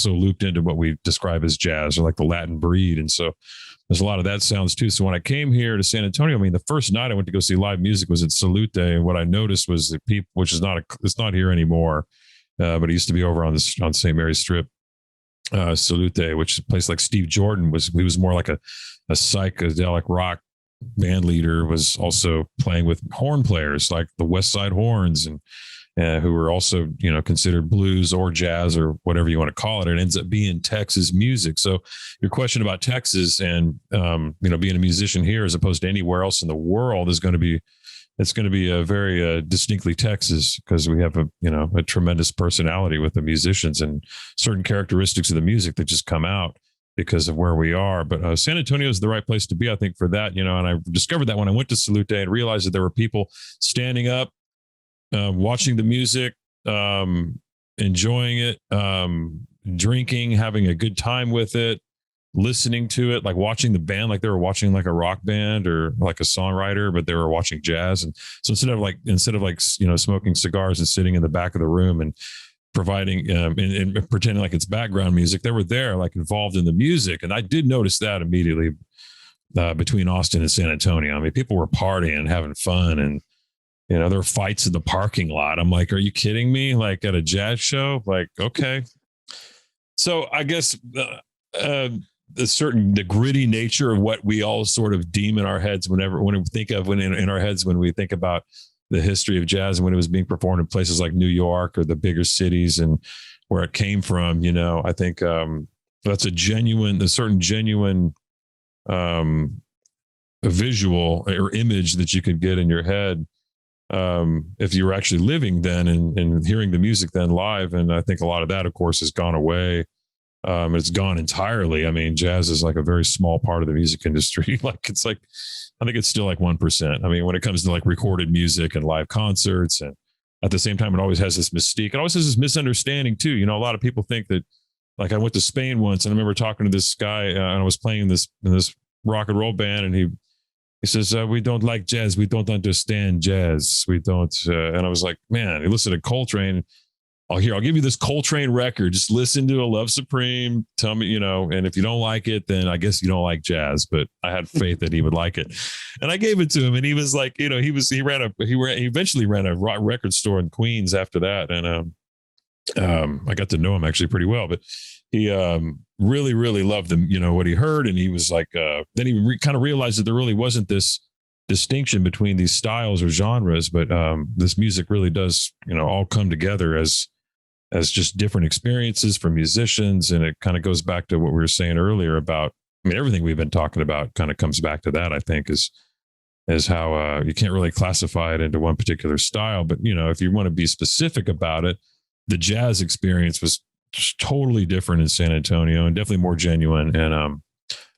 B: looped into what we describe as jazz or like the Latin breed, and so. There's a lot of that sounds too. So when I came here to San Antonio, I mean, the first night I went to go see live music was at Salute, and what I noticed was that people, which is it's not here anymore, but it used to be over on St. Mary's Strip, Salute, which is a place like Steve Jordan he was more like a psychedelic rock band leader, was also playing with horn players like the West Side Horns and who were also, considered blues or jazz or whatever you want to call it. It ends up being Texas music. So your question about Texas and, being a musician here as opposed to anywhere else in the world it's going to be a very distinctly Texas, because we have a tremendous personality with the musicians and certain characteristics of the music that just come out because of where we are. But San Antonio is the right place to be, I think, for that, and I discovered that when I went to Salute and realized that there were people standing up, watching the music, enjoying it, drinking, having a good time with it, listening to it, like watching the band, like they were watching like a rock band or like a songwriter, but they were watching jazz. And so instead of smoking cigars and sitting in the back of the room and providing and pretending like it's background music, they were there, like involved in the music. And I did notice that immediately between Austin and San Antonio. I mean, people were partying and having fun, and there were fights in the parking lot. I'm like, are you kidding me? Like at a jazz show? Like, okay. So I guess the gritty nature of what we all sort of deem in our heads when we think of in our heads when we think about the history of jazz and when it was being performed in places like New York or the bigger cities and where it came from, I think that's a certain genuine visual or image that you could get in your head if you were actually living then and hearing the music then live. And I think a lot of that, of course, has gone away. It's gone entirely. I mean, jazz is like a very small part of the music industry. I think it's still like 1%. I mean, when it comes to like recorded music and live concerts, and at the same time, it always has this mystique. It always has this misunderstanding too. A lot of people think that, like, I went to Spain once and I remember talking to this guy and I was playing in this rock and roll band, and he says, we don't like jazz. We don't understand jazz. We don't. And I was like, man, he listened to Coltrane. I'll give you this Coltrane record. Just listen to A Love Supreme. Tell me, and if you don't like it, then I guess you don't like jazz. But I had faith that he would like it. And I gave it to him, and he was like, he eventually ran a record store in Queens after that. And I got to know him actually pretty well, but he really, really loved what he heard. And he was like, then he kind of realized that there really wasn't this distinction between these styles or genres, but this music really does, all come together as just different experiences for musicians. And it kind of goes back to what we were saying earlier about, everything we've been talking about kind of comes back to that, I think, is how you can't really classify it into one particular style. But, if you want to be specific about it, the jazz experience was just totally different in San Antonio, and definitely more genuine and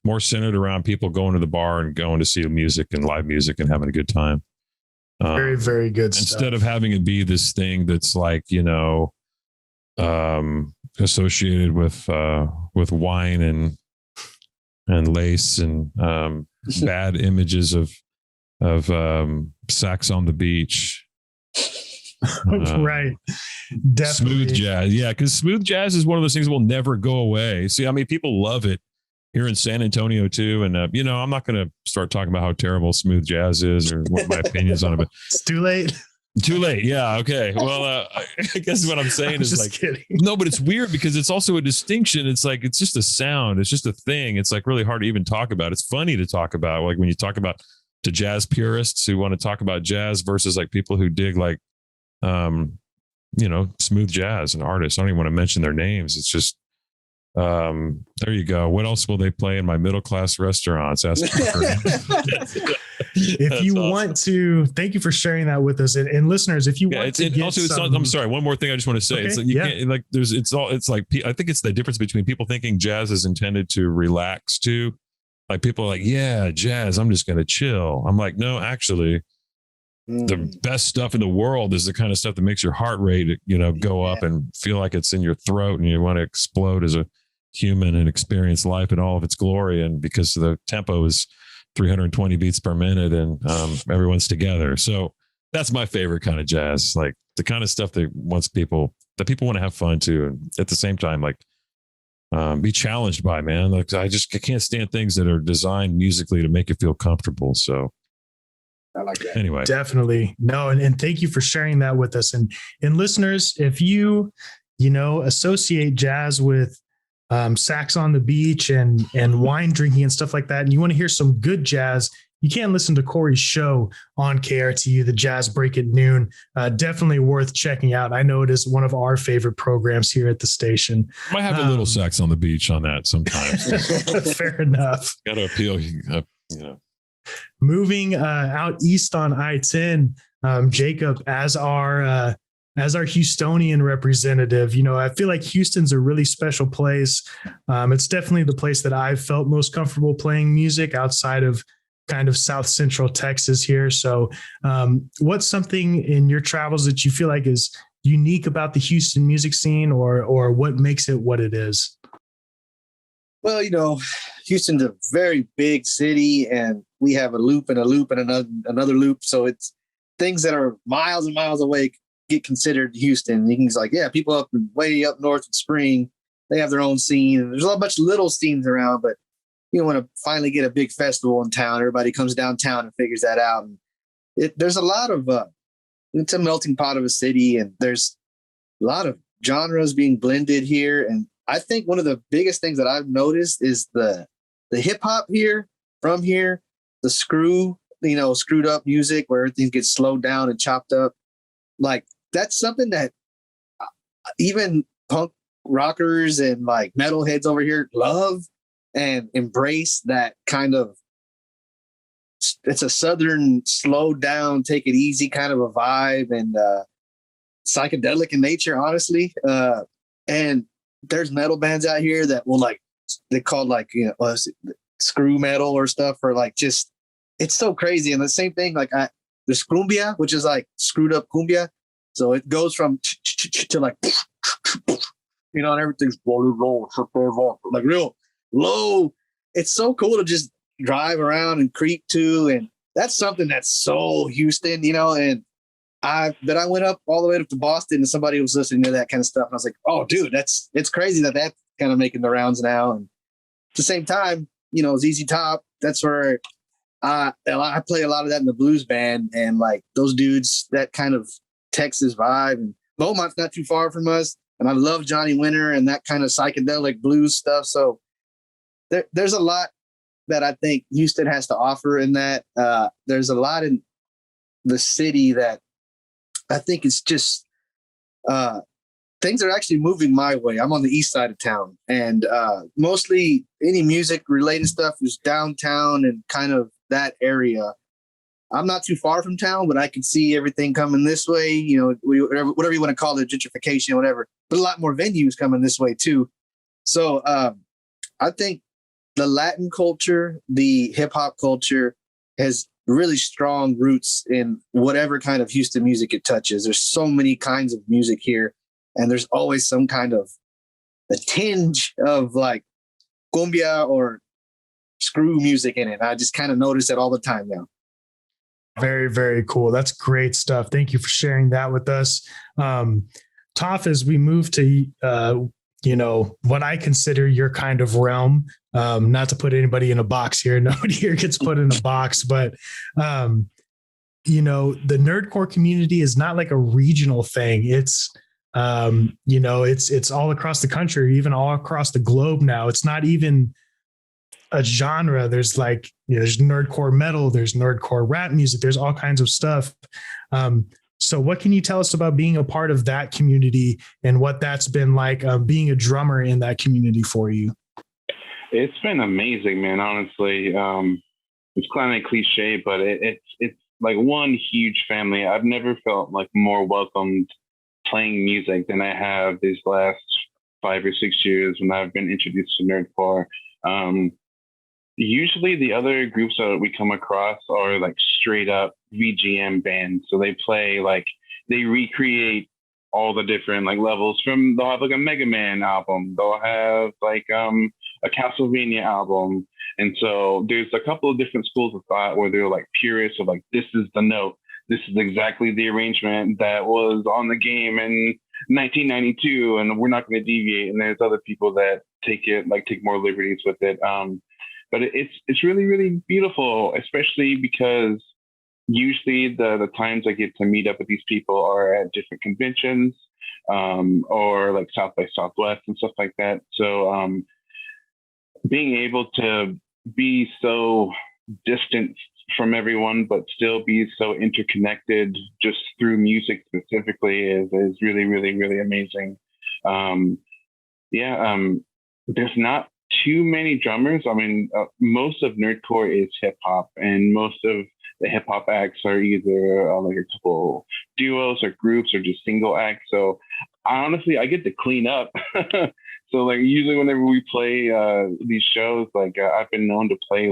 B: more centered around people going to the bar and going to see music and live music and having a good time.
A: Very, very good stuff.
B: Instead of having it be this thing that's like, associated with wine and lace and bad images of sex on the beach.
A: Right. Definitely.
B: Smooth jazz. Yeah. Cause smooth jazz is one of those things that will never go away. See, I mean, people love it here in San Antonio too. And, I'm not going to start talking about how terrible smooth jazz is or what my opinions on it, but
A: it's too late.
B: Too late. Yeah. Okay. Well, I guess what I'm saying is like,
A: kidding.
B: No, but it's weird because it's also a distinction. It's like, it's just a sound. It's just a thing. It's like really hard to even talk about. It's funny to talk about. Like when you talk about to jazz purists who want to talk about jazz versus like people who dig like, smooth jazz and artists. I don't even want to mention their names. It's just, there you go. What else will they play in my middle class restaurants?
A: If you want to, thank you for sharing that with us. And listeners, if you want to get
B: I'm sorry. One more thing I just want to say.
A: Okay,
B: it's like, I think it's the difference between people thinking jazz is intended to relax too. Like people are like, yeah, jazz, I'm just going to chill. I'm like, no, actually the best stuff in the world is the kind of stuff that makes your heart rate, go up and feel like it's in your throat and you want to explode as a human and experience life in all of its glory. And because the tempo is 320 beats per minute and everyone's together. So that's my favorite kind of jazz, like the kind of stuff that people want to have fun too. And at the same time, like be challenged by, man. Like I can't stand things that are designed musically to make you feel comfortable. So
C: I like that.
B: Anyway,
A: definitely. No. And thank you for sharing that with us. And listeners, if you associate jazz with sax on the beach and wine drinking and stuff like that, and you want to hear some good jazz, you can listen to Corey's show on KRTU, the Jazz Break at Noon. Definitely worth checking out. I know it is one of our favorite programs here at the station.
B: Might have a little sax on the beach on that sometimes.
A: Fair enough.
B: Got to appeal,
A: Moving out east on I-10, Jacob, as our Houstonian representative, I feel like Houston's a really special place. It's definitely the place that I've felt most comfortable playing music outside of kind of South Central Texas here. So what's something in your travels that you feel like is unique about the Houston music scene or what makes it what it is?
C: Well, Houston's a very big city and we have a loop and a loop and another loop. So it's things that are miles and miles away get considered Houston. You can like, yeah, people way up north in Spring, they have their own scene. And there's a bunch of little scenes around, but you want to finally get a big festival in town. Everybody comes downtown and figures that out. And there's a lot of, it's a melting pot of a city and there's a lot of genres being blended here. And I think one of the biggest things that I've noticed is the hip hop here, from here, the screwed up music where everything gets slowed down and chopped up. Like that's something that even punk rockers and like metalheads over here love and embrace. That kind of, it's a Southern slowed down, take it easy kind of a vibe and psychedelic in nature, honestly. And there's metal bands out here that will they call screw metal or stuff, or like just, it's so crazy. And the same thing, there's cumbia, which is like screwed up cumbia. So it goes from to like, and everything's like real low. It's so cool to just drive around and creep to. And that's something that's so Houston, and I went up all the way up to Boston and somebody was listening to that kind of stuff. And I was like, oh dude, it's crazy that's kind of making the rounds now. And at the same time, ZZ Top, that's where I play a lot of that in the blues band, and like those dudes, that kind of Texas vibe. And Beaumont's not too far from us, and I love Johnny Winter and that kind of psychedelic blues stuff. So there's a lot that I think Houston has to offer in that. There's a lot in the city that I think it's just things are actually moving my way. I'm on the east side of town, and mostly any music related stuff is downtown and kind of that area. I'm not too far from town, but I can see everything coming this way. You know, whatever you want to call it, gentrification, whatever. But a lot more venues coming this way too. So I think the Latin culture, the hip hop culture, has really strong roots in whatever kind of Houston music it touches. There's so many kinds of music here, and there's always some kind of a tinge of like cumbia or screw music in it. I just kind of notice that all the time now.
A: Very, very cool. That's great stuff. Thank you for sharing that with us. Toph, as we move to, what I consider your kind of realm, not to put anybody in a box here. Nobody here gets put in a box, but, the nerdcore community is not like a regional thing. It's, it's all across the country, even all across the globe now. It's not even a genre. There's there's nerdcore metal, there's nerdcore rap music, there's all kinds of stuff. So what can you tell us about being a part of that community and what that's been like, being a drummer in that community for you?
D: It's been amazing, man. Honestly, it's kind of cliche, but it's like one huge family. I've never felt like more welcomed playing music than I have these last 5 or 6 years when I've been introduced to nerdcore. Usually the other groups that we come across are like straight up VGM bands. So they play they recreate all the different levels they'll have like a Mega Man album. They'll have a Castlevania album. And so there's a couple of different schools of thought where they're like purists of this is the note. This is exactly the arrangement that was on the game in 1992, and we're not going to deviate. And there's other people that take more liberties with it. But it's really, really beautiful, especially because usually the times I get to meet up with these people are at different conventions, or like South by Southwest and stuff like that. So being able to be so distant from everyone, but still be so interconnected just through music specifically is really, really, really amazing. There's not too many drummers. I mean, most of nerdcore is hip hop, and most of the hip hop acts are either like a couple duos or groups or just single acts. So honestly, I get to clean up. So usually whenever we play these shows, I've been known to play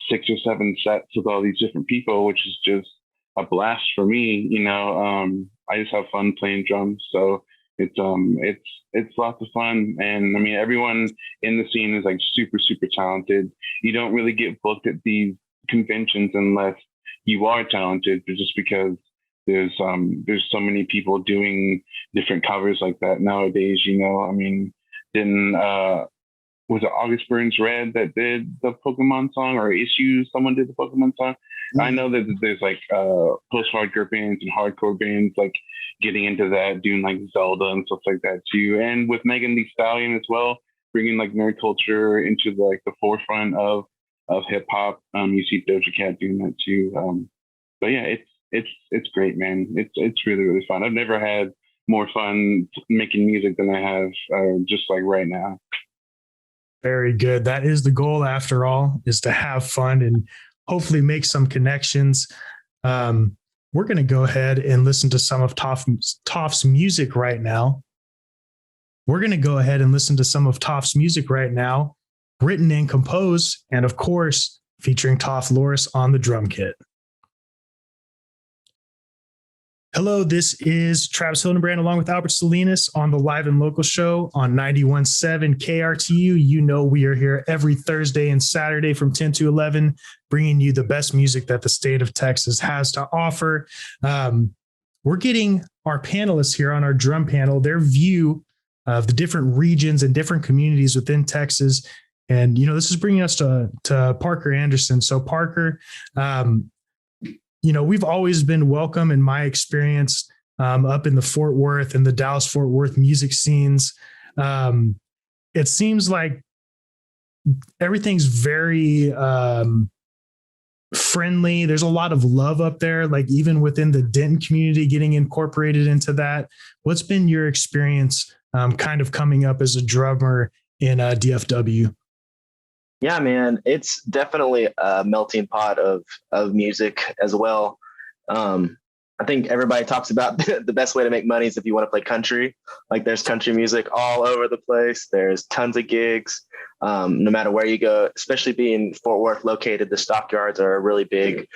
D: 6 or 7 sets with all these different people, which is just a blast for me. I just have fun playing drums. So it's lots of fun. And I mean, everyone in the scene is super, super talented. You don't really get booked at these conventions unless you are talented, but just because there's so many people doing different covers like that nowadays. I mean, was it August Burns Red that did the Pokemon song, or Issues? Someone did the Pokemon song. Mm-hmm. I know that there's post-hardcore bands and hardcore bands getting into that, doing Zelda and stuff like that too. And with Megan Thee Stallion as well, bringing nerd culture into the forefront of hip hop. You see Doja Cat doing that too. But yeah, it's great, man. It's really, really fun. I've never had more fun making music than I have just right now.
A: Very good. That is the goal, after all, is to have fun and hopefully make some connections. We're going to go ahead and listen to some of Toph's music right now. Written and composed, and of course, featuring Toph Loris on the drum kit. Hello, this is Travis Hildenbrand along with Albert Salinas on the Live and Local Show on 91.7 KRTU. We are here every Thursday and Saturday from 10 to 11, bringing you the best music that the state of Texas has to offer. We're getting our panelists here on our drum panel, their view of the different regions and different communities within Texas. And, this is bringing us to Parker Anderson. So Parker, we've always been welcome, in my experience, up in the Fort Worth and the Dallas-Fort Worth music scenes. It seems like everything's very friendly. There's a lot of love up there, even within the Denton community, getting incorporated into that. What's been your experience kind of coming up as a drummer in DFW?
E: Yeah, man, it's definitely a melting pot of music as well. Um, I think everybody talks about the best way to make money is if you want to play country. Like there's country music all over the place. There's tons of gigs, no matter where you go. Especially being Fort Worth located, the stockyards are a really big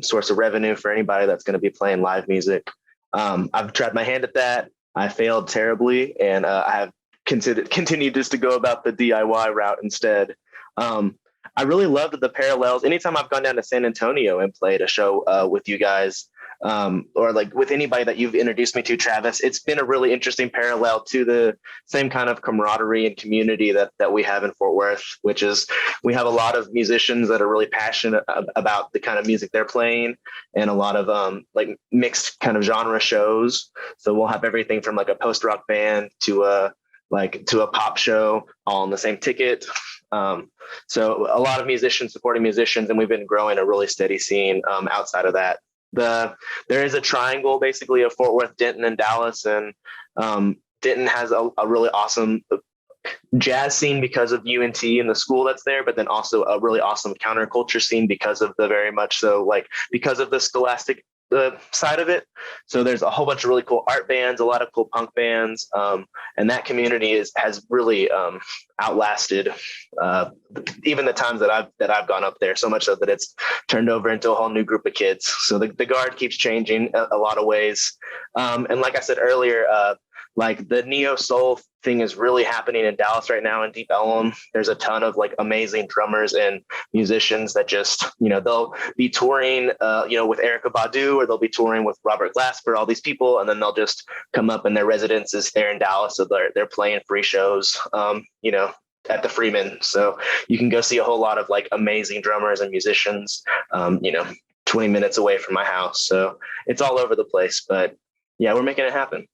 E: source of revenue for anybody that's going to be playing live music. I've tried my hand at that. I failed terribly, and I have continued just to go about the DIY route instead. I really loved the parallels. Anytime I've gone down to San Antonio and played a show with you guys, or like with anybody that you've introduced me to, Travis, it's been a really interesting parallel to the same kind of camaraderie and community that we have in Fort Worth, which is we have a lot of musicians that are really passionate about the kind of music they're playing, and a lot of like mixed kind of genre shows. So we'll have everything from like a post-rock band to a pop show all on the same ticket. So a lot of musicians supporting musicians, and we've been growing a really steady scene outside of that. There is a triangle basically of Fort Worth, Denton, and Dallas, and Denton has a really awesome jazz scene because of UNT and the school that's there, but then also a really awesome counterculture scene because of because of the scholastic side of it. So there's a whole bunch of really cool art bands, a lot of cool punk bands, and that community has really outlasted even the times that I've gone up there. So much so that it's turned over into a whole new group of kids. So the guard keeps changing a lot of ways, and like I said earlier, like the neo soul thing is really happening in Dallas right now in Deep Ellum. There's a ton of like amazing drummers and musicians that just, they'll be touring, with Erykah Badu, or they'll be touring with Robert Glasper, all these people, and then they'll just come up, and their residence is there in Dallas. So they're playing free shows, at the Freeman. So you can go see a whole lot of like amazing drummers and musicians, 20 minutes away from my house. So it's all over the place, but yeah, we're making it happen.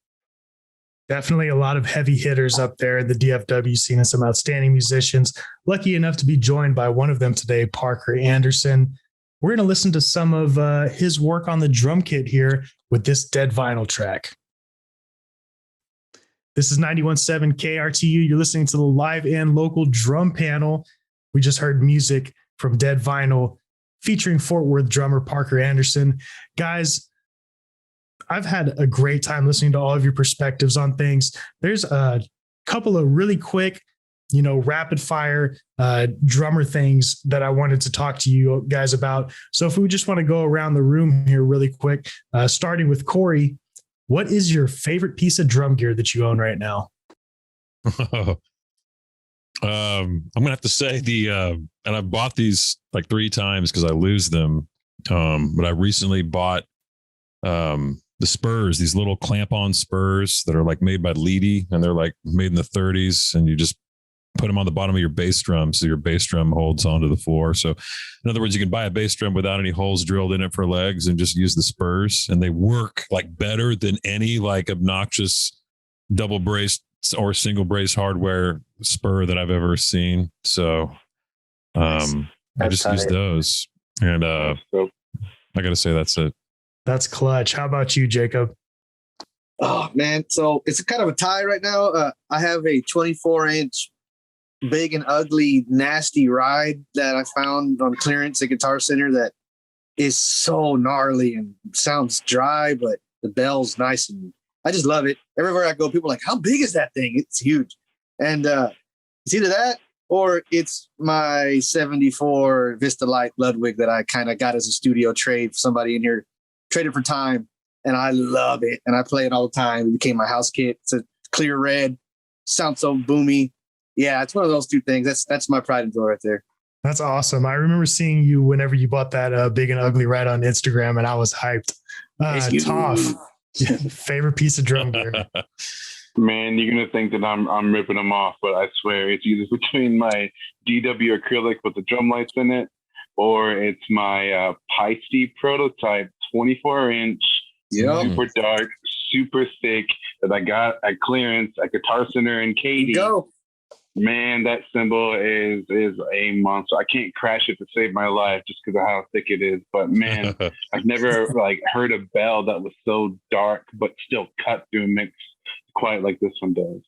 A: Definitely a lot of heavy hitters up there in the DFW scene and some outstanding musicians. Lucky enough to be joined by one of them today, Parker Anderson. We're going to listen to some of his work on the drum kit here with this Dead Vinyl track. This is 91.7 KRTU. You're listening to the live and local drum panel. We just heard music from Dead Vinyl featuring Fort Worth drummer Parker Anderson. Guys, I've had a great time listening to all of your perspectives on things. There's a couple of really quick, rapid fire drummer things that I wanted to talk to you guys about. So if we just want to go around the room here really quick, starting with Corey, what is your favorite piece of drum gear that you own right now?
B: I'm gonna have to say and I've bought these like 3 times because I lose them. But I recently bought the spurs, these little clamp-on spurs that are like made by Leedy, and they're like made in the 30s, and you just put them on the bottom of your bass drum, so your bass drum holds onto the floor. So in other words, you can buy a bass drum without any holes drilled in it for legs and just use the spurs, and they work like better than any like obnoxious double brace or single brace hardware spur that I've ever seen. So I just use those, and I gotta say that's it.
A: That's clutch. How about you, Jacob?
C: Oh man, so it's kind of a tie right now. I have a 24-inch big and ugly nasty ride that I found on clearance at Guitar Center that is so gnarly and sounds dry, but the bell's nice, and I just love it. Everywhere I go, people are like, how big is that thing? It's huge. And it's either that or it's my 74 Vista Light Ludwig that I kind of got as a studio trade for somebody in here. Traded for time, and I love it, and I play it all the time. It became my house kit. It's a clear red, sounds so boomy. Yeah, it's one of those two things. That's my pride and joy right there.
A: That's awesome. I remember seeing you whenever you bought that big and ugly ride on Instagram, and I was hyped. Toff, favorite piece of drum gear.
D: Man, you're gonna think that I'm ripping them off, but I swear it's either between my DW acrylic with the drum lights in it, or it's my Peisty prototype 24-inch, super dark, super thick that I got at clearance at Guitar Center in Katy.
C: Go.
D: Man, that cymbal is a monster. I can't crash it to save my life just because of how thick it is. But man, I've never heard a bell that was so dark but still cut through a mix quite like this one does.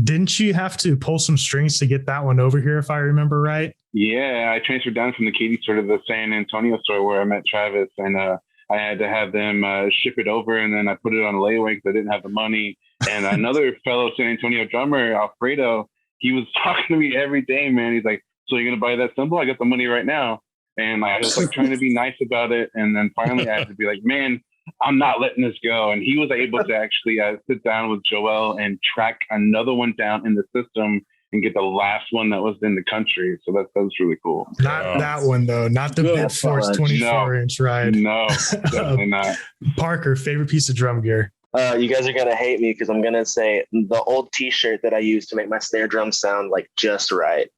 A: Didn't you have to pull some strings to get that one over here, if I remember right?
D: Yeah, I transferred down from the Katy store to the San Antonio store where I met Travis, and I had to have them ship it over, and then I put it on a layaway because I didn't have the money. And another fellow San Antonio drummer, Alfredo, he was talking to me every day, man. He's like, "So you're gonna buy that cymbal? I got the money right now." And I was like trying to be nice about it, and then finally I had to be like, "Man, I'm not letting this go." And he was able to actually sit down with Joel and track another one down in the system and get the last one that was in the country. So that was really cool.
A: Not that one though, not the Bit Force 24-inch ride.
D: No, definitely not.
A: Parker, favorite piece of drum gear?
E: You guys are gonna hate me because I'm gonna say the old T-shirt that I used to make my snare drum sound like just right.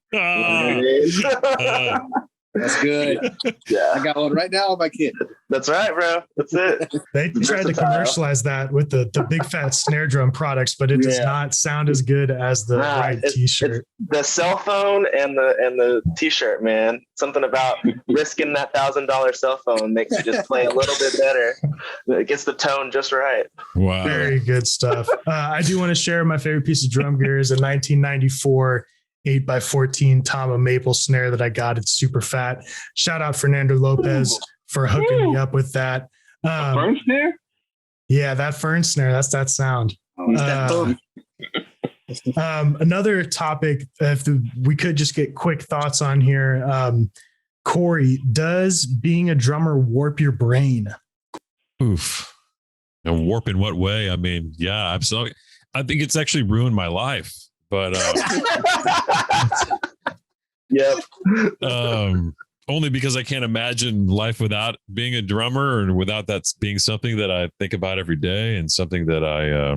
C: That's good.
E: Yeah,
C: I got one right now on my kit.
E: that's right, bro. That's it.
A: They tried to commercialize that with the big fat snare drum products, but it does not sound as good as the right T-shirt.
E: The cell phone and the T-shirt, man. Something about risking that $1,000 cell phone makes you just play a little bit better. It gets the tone just right.
B: Wow.
A: Very good stuff. I do want to share my favorite piece of drum gear is a 1994 8x14 Tama maple snare that I got. It's super fat. Shout out Fernando Lopez for hooking me up with that.
D: Fern snare?
A: Yeah, that fern snare. That's that sound. Another topic, if we could just get quick thoughts on here. Corey, does being a drummer warp your brain?
B: Oof. And warp in what way? I mean, yeah, absolutely. I think it's actually ruined my life. But
E: yep.
B: Only because I can't imagine life without being a drummer or without that being something that I think about every day and something that I,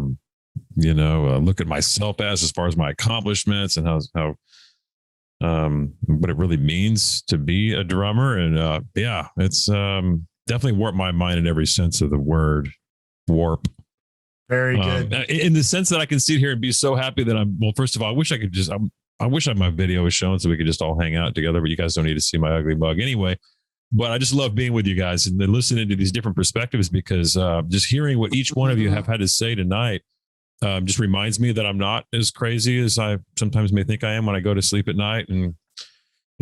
B: look at myself as far as my accomplishments and how what it really means to be a drummer. And it's definitely warped my mind in every sense of the word warp.
A: Very good.
B: In the sense that I can sit here and be so happy that first of all, I wish I could I wish my video was shown so we could just all hang out together, but you guys don't need to see my ugly mug anyway. But I just love being with you guys and then listening to these different perspectives because just hearing what each one of you have had to say tonight just reminds me that I'm not as crazy as I sometimes may think I am when I go to sleep at night. And,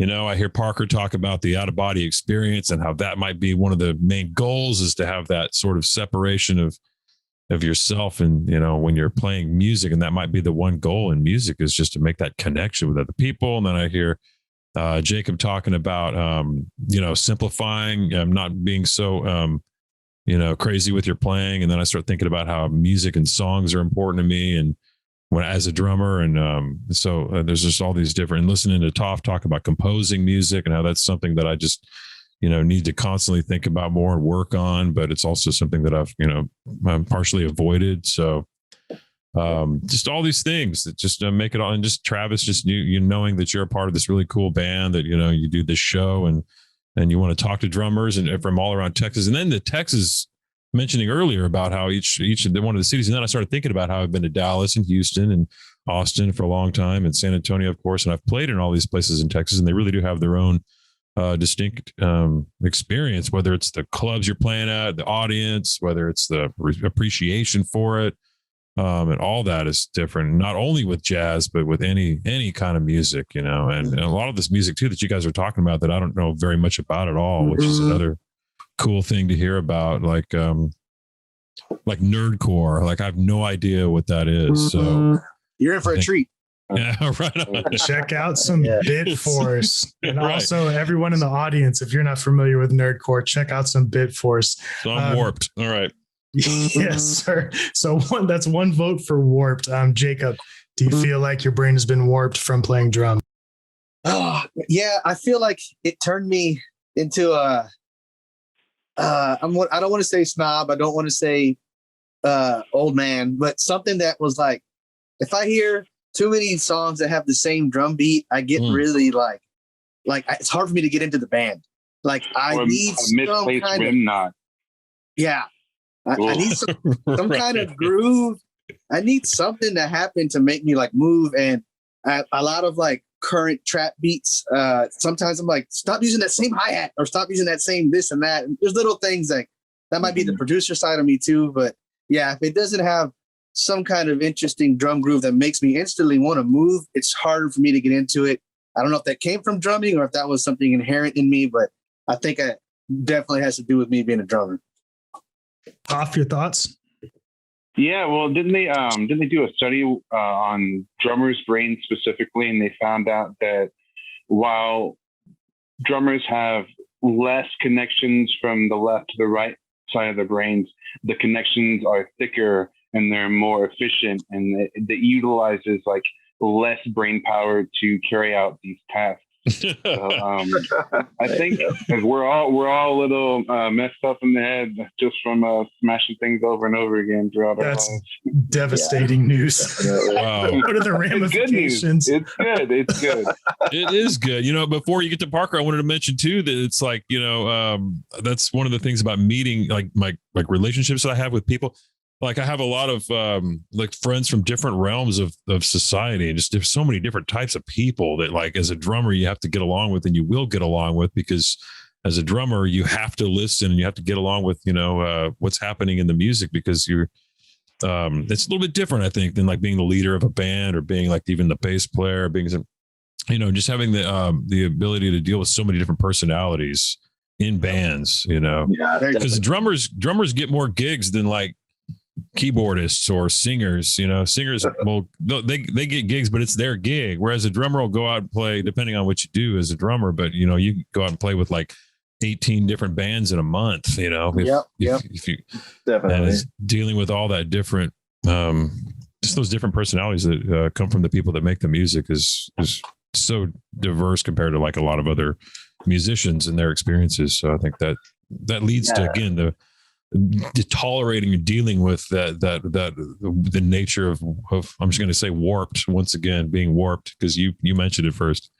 B: I hear Parker talk about the out of body experience and how that might be one of the main goals is to have that sort of separation of yourself and when you're playing music, and that might be the one goal in music is just to make that connection with other people. And then I hear Jacob talking about simplifying, not being so crazy with your playing. And then I start thinking about how music and songs are important to me and when as a drummer, and so there's just all these different, and listening to Toph talk about composing music and how that's something that I just need to constantly think about more and work on, but it's also something that I've, partially avoided. So, just all these things that just make it all. And just Travis, just you knowing that you're a part of this really cool band that, you do this show and you want to talk to drummers and from all around Texas. And then the Texas mentioning earlier about how each of one of the cities. And then I started thinking about how I've been to Dallas and Houston and Austin for a long time and San Antonio, of course. And I've played in all these places in Texas and they really do have their own distinct experience, whether it's the clubs you're playing at, the audience, whether it's the appreciation for it, and all that is different, not only with jazz, but with any kind of music, and a lot of this music too that you guys are talking about that I don't know very much about at all, which is another cool thing to hear about, like nerdcore. Like I have no idea what that is. So
C: you're in for a treat.
B: Yeah, right.
A: Check out some Bit Force, and also everyone in the audience. If you're not familiar with nerdcore, check out some Bit Force.
B: So I'm warped. All right.
A: Yes, sir. So that's one vote for warped. Jacob, do you feel like your brain has been warped from playing drum?
C: Oh, yeah. I feel like it turned me into a. I don't want to say snob. I don't want to say old man, but something that was like, if I hear too many songs that have the same drum beat, I get really like it's hard for me to get into the band. Like I need some kind of knot. Yeah, I need some right. kind of groove. I need something to happen to make me like move. And a lot of like current trap beats. Sometimes I'm like, stop using that same hi-hat or stop using that same this and that. And there's little things like that might be the producer side of me too. But yeah, if it doesn't have some kind of interesting drum groove that makes me instantly want to move, it's harder for me to get into it. I don't know if that came from drumming or if that was something inherent in me, but I think it definitely has to do with me being a drummer.
A: Off your thoughts?
D: Yeah, well, didn't they do a study on drummers' brains specifically, and they found out that while drummers have less connections from the left to the right side of their brains, the connections are thicker and they're more efficient, and it utilizes like less brain power to carry out these tasks. So, I think we're all a little messed up in the head just from smashing things over and over again throughout our lives.
A: Devastating news.
B: Wow.
A: What are the ramifications?
D: It's good. It's good.
B: It is good. Before you get to Parker, I wanted to mention too that it's like, that's one of the things about meeting, like my relationships that I have with people. Like I have a lot of like friends from different realms of society, and just there's so many different types of people that, like, as a drummer you have to get along with, and you will get along with, because as a drummer you have to listen and you have to get along with what's happening in the music, because you're it's a little bit different, I think, than like being the leader of a band or being like even the bass player, being just having the ability to deal with so many different personalities in bands, because drummers get more gigs than like keyboardists or singers. Singers, well, they get gigs, but it's their gig, whereas a drummer will go out and play, depending on what you do as a drummer, but you go out and play with like 18 different bands in a month, if you definitely, and it's dealing with all that different just those different personalities that come from the people that make the music is so diverse compared to like a lot of other musicians and their experiences. So I think that leads to, again, the tolerating and dealing with the nature of I'm just going to say warped, once again, being warped, because you mentioned it first.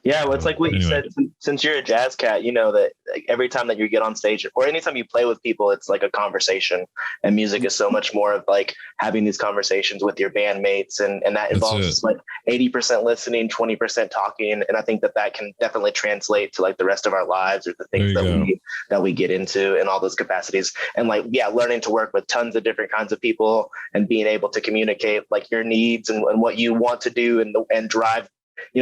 E: Yeah, well, it's like what you said. Since you're a jazz cat, that like, every time that you get on stage or anytime you play with people, it's like a conversation. And music is so much more of like having these conversations with your bandmates, and that involves like 80% listening, 20% talking. And I think that can definitely translate to like the rest of our lives, or the things that we get into in all those capacities. And like, learning to work with tons of different kinds of people and being able to communicate like your needs and what you want to do and drive.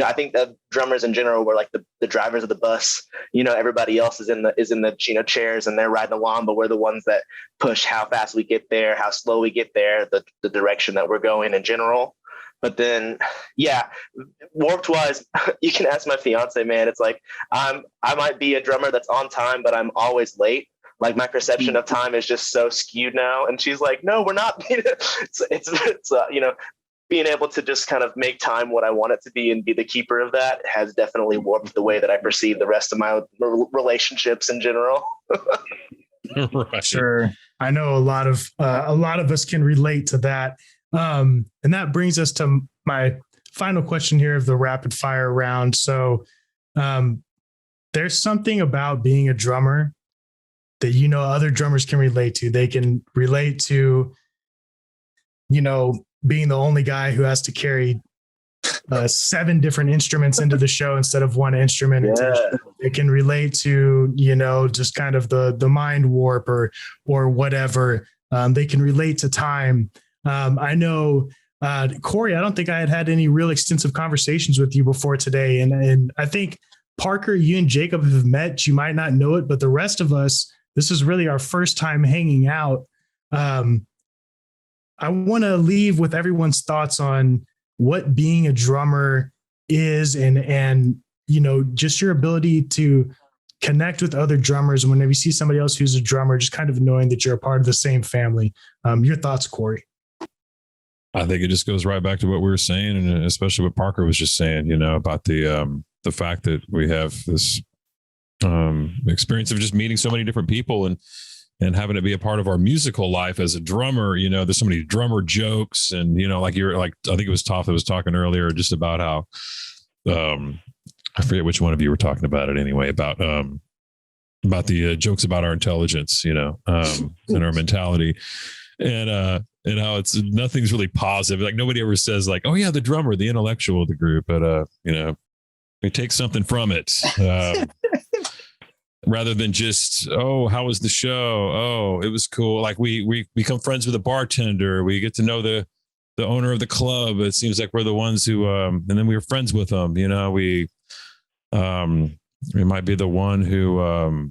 E: I think that drummers in general were like the drivers of the bus. Everybody else is in the chairs and they're riding along, but we're the ones that push how fast we get there, how slow we get there, the direction that we're going in general. But then, warped wise, you can ask my fiance, man. It's like I might be a drummer that's on time, but I'm always late. Like my perception of time is just so skewed now. And she's like, no, we're not. It's being able to just kind of make time what I want it to be and be the keeper of that has definitely warped the way that I perceive the rest of my relationships in general.
A: Right. Sure. I know a lot of us can relate to that. And that brings us to my final question here of the rapid fire round. So there's something about being a drummer that, other drummers can relate to. They can relate to, being the only guy who has to carry 7 different instruments into the show instead of one instrument. Yeah. It can relate to, just kind of the mind warp or whatever. They can relate to time. I know, Corey, I don't think I had any real extensive conversations with you before today. And I think, Parker, you and Jacob have met. You might not know it, but the rest of us, this is really our first time hanging out. I want to leave with everyone's thoughts on what being a drummer is and just your ability to connect with other drummers. Whenever you see somebody else who's a drummer, just kind of knowing that you're a part of the same family. Your thoughts, Corey?
B: I think it just goes right back to what we were saying, and especially what Parker was just saying, about the fact that we have this experience of just meeting so many different people and having it be a part of our musical life as a drummer. There's so many drummer jokes, and I think it was Toph that was talking earlier just about how I forget which one of you were talking about it anyway, about the jokes about our intelligence, and our mentality, and how it's nothing's really positive. Like nobody ever says like, oh yeah, the drummer, the intellectual of the group, but we take something from it. rather than just, oh, how was the show? Oh, it was cool. Like we become friends with a bartender. We get to know the owner of the club. It seems like we're the ones who, and then we were friends with them. You know, we might be the one who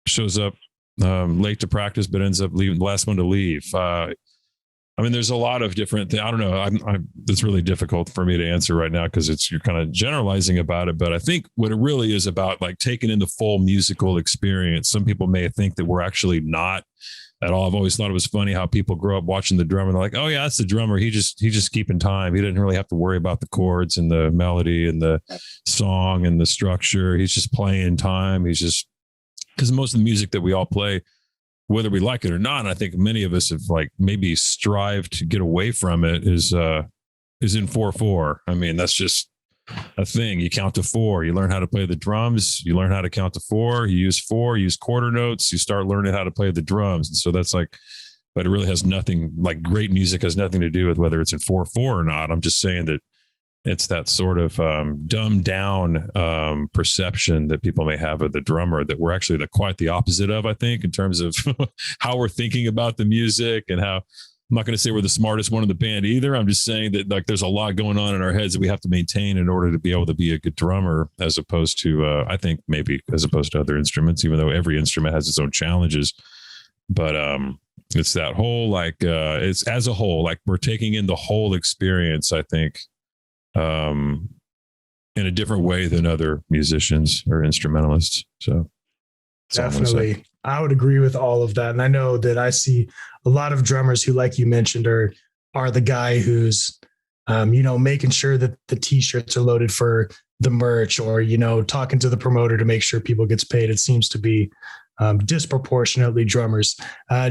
B: shows up late to practice, but ends up leaving the last one to leave. I mean, there's a lot of different things. I don't know. It's really difficult for me to answer right now because you're kind of generalizing about it. But I think what it really is about, like taking in the full musical experience. Some people may think that we're actually not at all. I've always thought it was funny how people grow up watching the drummer and they're like, oh yeah, that's the drummer. He's just keeping time. He didn't really have to worry about the chords and the melody and the song and the structure. He's just playing time. He's just, because most of the music that we all play, whether we like it or not, and I think many of us have like maybe strived to get away from it, is in 4/4. I mean, that's just a thing. You count to 4. You learn how to play the drums. You learn how to count to 4. You use 4. You use quarter notes. You start learning how to play the drums. And so that's like, but it really has nothing, like great music has nothing to do with whether it's in 4/4 or not. I'm just saying that it's that sort of dumbed down perception that people may have of the drummer that we're actually quite the opposite of, I think, in terms of how we're thinking about the music and how. I'm not going to say we're the smartest one in the band either. I'm just saying that like there's a lot going on in our heads that we have to maintain in order to be able to be a good drummer, as opposed to I think maybe as opposed to other instruments, even though every instrument has its own challenges. But it's that whole like it's as a whole, like we're taking in the whole experience, I think, in a different way than other musicians or instrumentalists. So
A: definitely, I would agree with all of that. And I know that I see a lot of drummers who, like you mentioned, are the guy who's, making sure that the t-shirts are loaded for the merch, or, talking to the promoter to make sure people gets paid. It seems to be disproportionately drummers.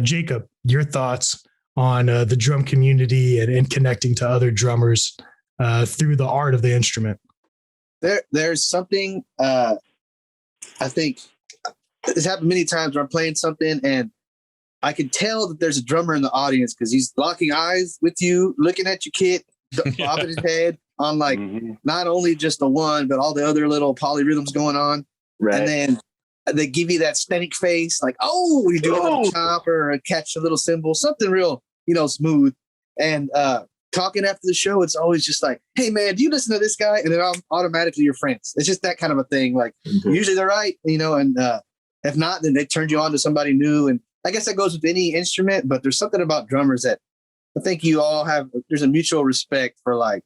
A: Jacob, your thoughts on the drum community and connecting to other drummers through the art of the instrument?
C: There's something, I think it's happened many times where I'm playing something and I can tell that there's a drummer in the audience because he's locking eyes with you, looking at your kit, bobbing his head on like not only just the one, but all the other little polyrhythms going on. Right. And then they give you that aesthetic face, like, oh, you do a little chop or catch a little cymbal, something real, smooth. And talking after the show, it's always just like, hey man, do you listen to this guy? And then automatically you're friends. It's just that kind of a thing. Like usually they're right, and if not, then they turned you on to somebody new. And I guess that goes with any instrument, but there's something about drummers that I think you all have. There's a mutual respect for, like,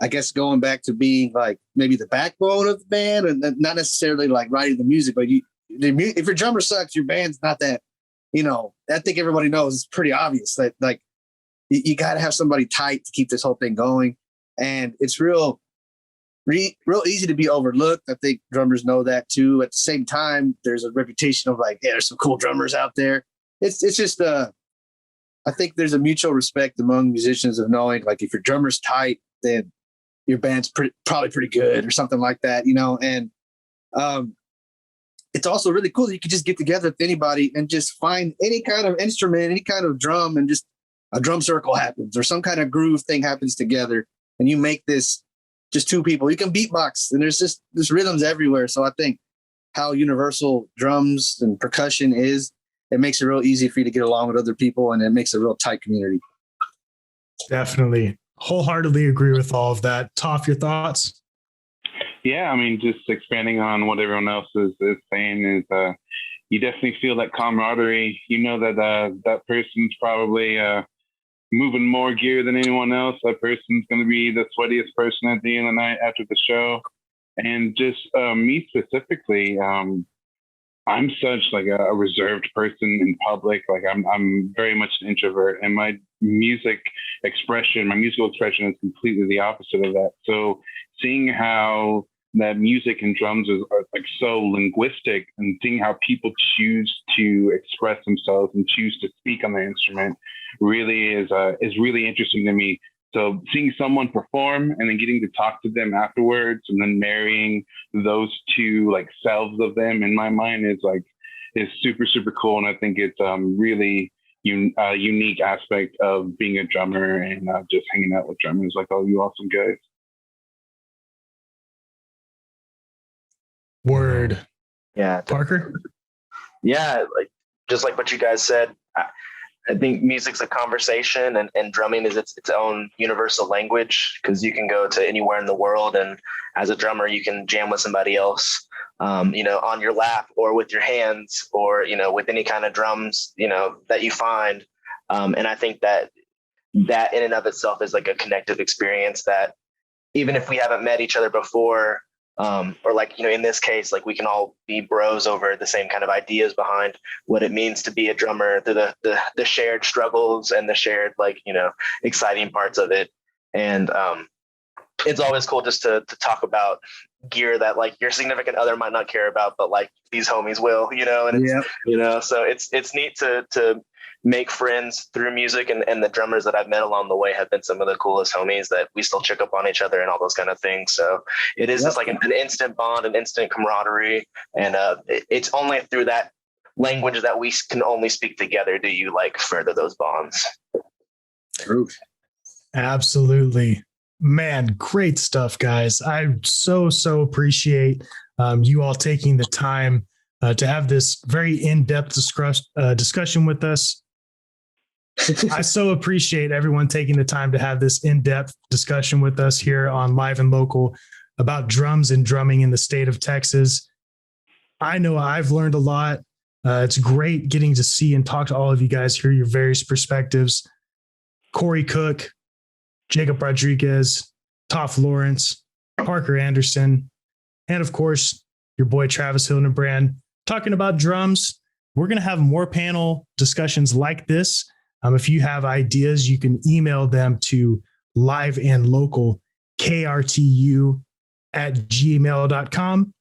C: I guess going back to being like maybe the backbone of the band, and not necessarily like writing the music, but if your drummer sucks, your band's not that, I think everybody knows it's pretty obvious that like you got to have somebody tight to keep this whole thing going. And it's real easy to be overlooked. I think drummers know that too. At the same time, there's a reputation of like, yeah, there's some cool drummers out there. It's just I think there's a mutual respect among musicians of knowing, like, if your drummer's tight, then your band's probably pretty good or something like that, And it's also really cool that you can just get together with anybody and just find any kind of instrument, any kind of drum, and just a drum circle happens or some kind of groove thing happens together, and you make this just two people. You can beatbox, and there's rhythms everywhere. So I think how universal drums and percussion is, it makes it real easy for you to get along with other people, and it makes a real tight community.
A: Definitely. Wholeheartedly agree with all of that. Toph, your thoughts?
D: Yeah, I mean, just expanding on what everyone else is saying is you definitely feel that camaraderie. You know that that person's probably moving more gear than anyone else. That person's going to be the sweatiest person at the end of the night after the show. And just me specifically, I'm such like a reserved person in public. Like I'm very much an introvert, and my musical expression is completely the opposite of that. So seeing how that music and drums are like so linguistic, and seeing how people choose to express themselves and choose to speak on their instrument really is really interesting to me. So seeing someone perform and then getting to talk to them afterwards, and then marrying those two like selves of them in my mind is super, super cool. And I think it's really unique aspect of being a drummer and just hanging out with drummers like all you awesome guys.
A: Word.
E: Yeah.
A: Parker?
E: Yeah. Like, just like what you guys said, I think music's a conversation, and drumming is its own universal language, because you can go to anywhere in the world, and as a drummer, you can jam with somebody else, on your lap or with your hands, or, with any kind of drums, that you find. And I think that in and of itself is like a connective experience that even if we haven't met each other before, or like, in this case, like we can all be bros over the same kind of ideas behind what it means to be a drummer, the shared struggles and the shared, like, exciting parts of it. And it's always cool just to talk about gear that like your significant other might not care about, but like these homies will, and it's, so it's neat to make friends through music, and the drummers that I've met along the way have been some of the coolest homies that we still check up on each other and all those kind of things. So it is just like an instant bond, an instant camaraderie. And it's only through that language that we can only speak together do you like further those bonds.
C: True.
A: Absolutely. Man, great stuff, guys. I so appreciate you all taking the time to have this very in-depth discussion with us. I so appreciate everyone taking the time to have this in-depth discussion with us here on Live and Local about drums and drumming in the state of Texas. I know I've learned a lot. It's great getting to see and talk to all of you guys, hear your various perspectives. Corey Cook, Jacob Rodriguez, Toph Lawrence, Parker Anderson, and of course, your boy Travis Hildenbrand talking about drums. We're going to have more panel discussions like this. If you have ideas, you can email them to liveandlocalkrtu@gmail.com.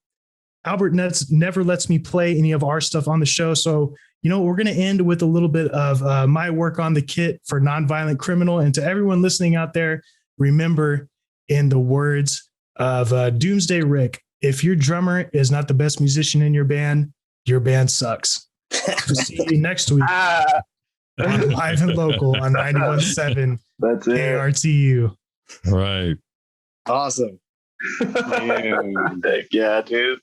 A: Albert never lets me play any of our stuff on the show. So, we're going to end with a little bit of my work on the kit for Nonviolent Criminal. And to everyone listening out there, remember, in the words of Doomsday Rick, if your drummer is not the best musician in your band sucks. We'll see you next week. On Live and Local on 91.7
E: That's it.
A: KRTU.
B: Right.
C: Awesome.
E: Yeah, dude.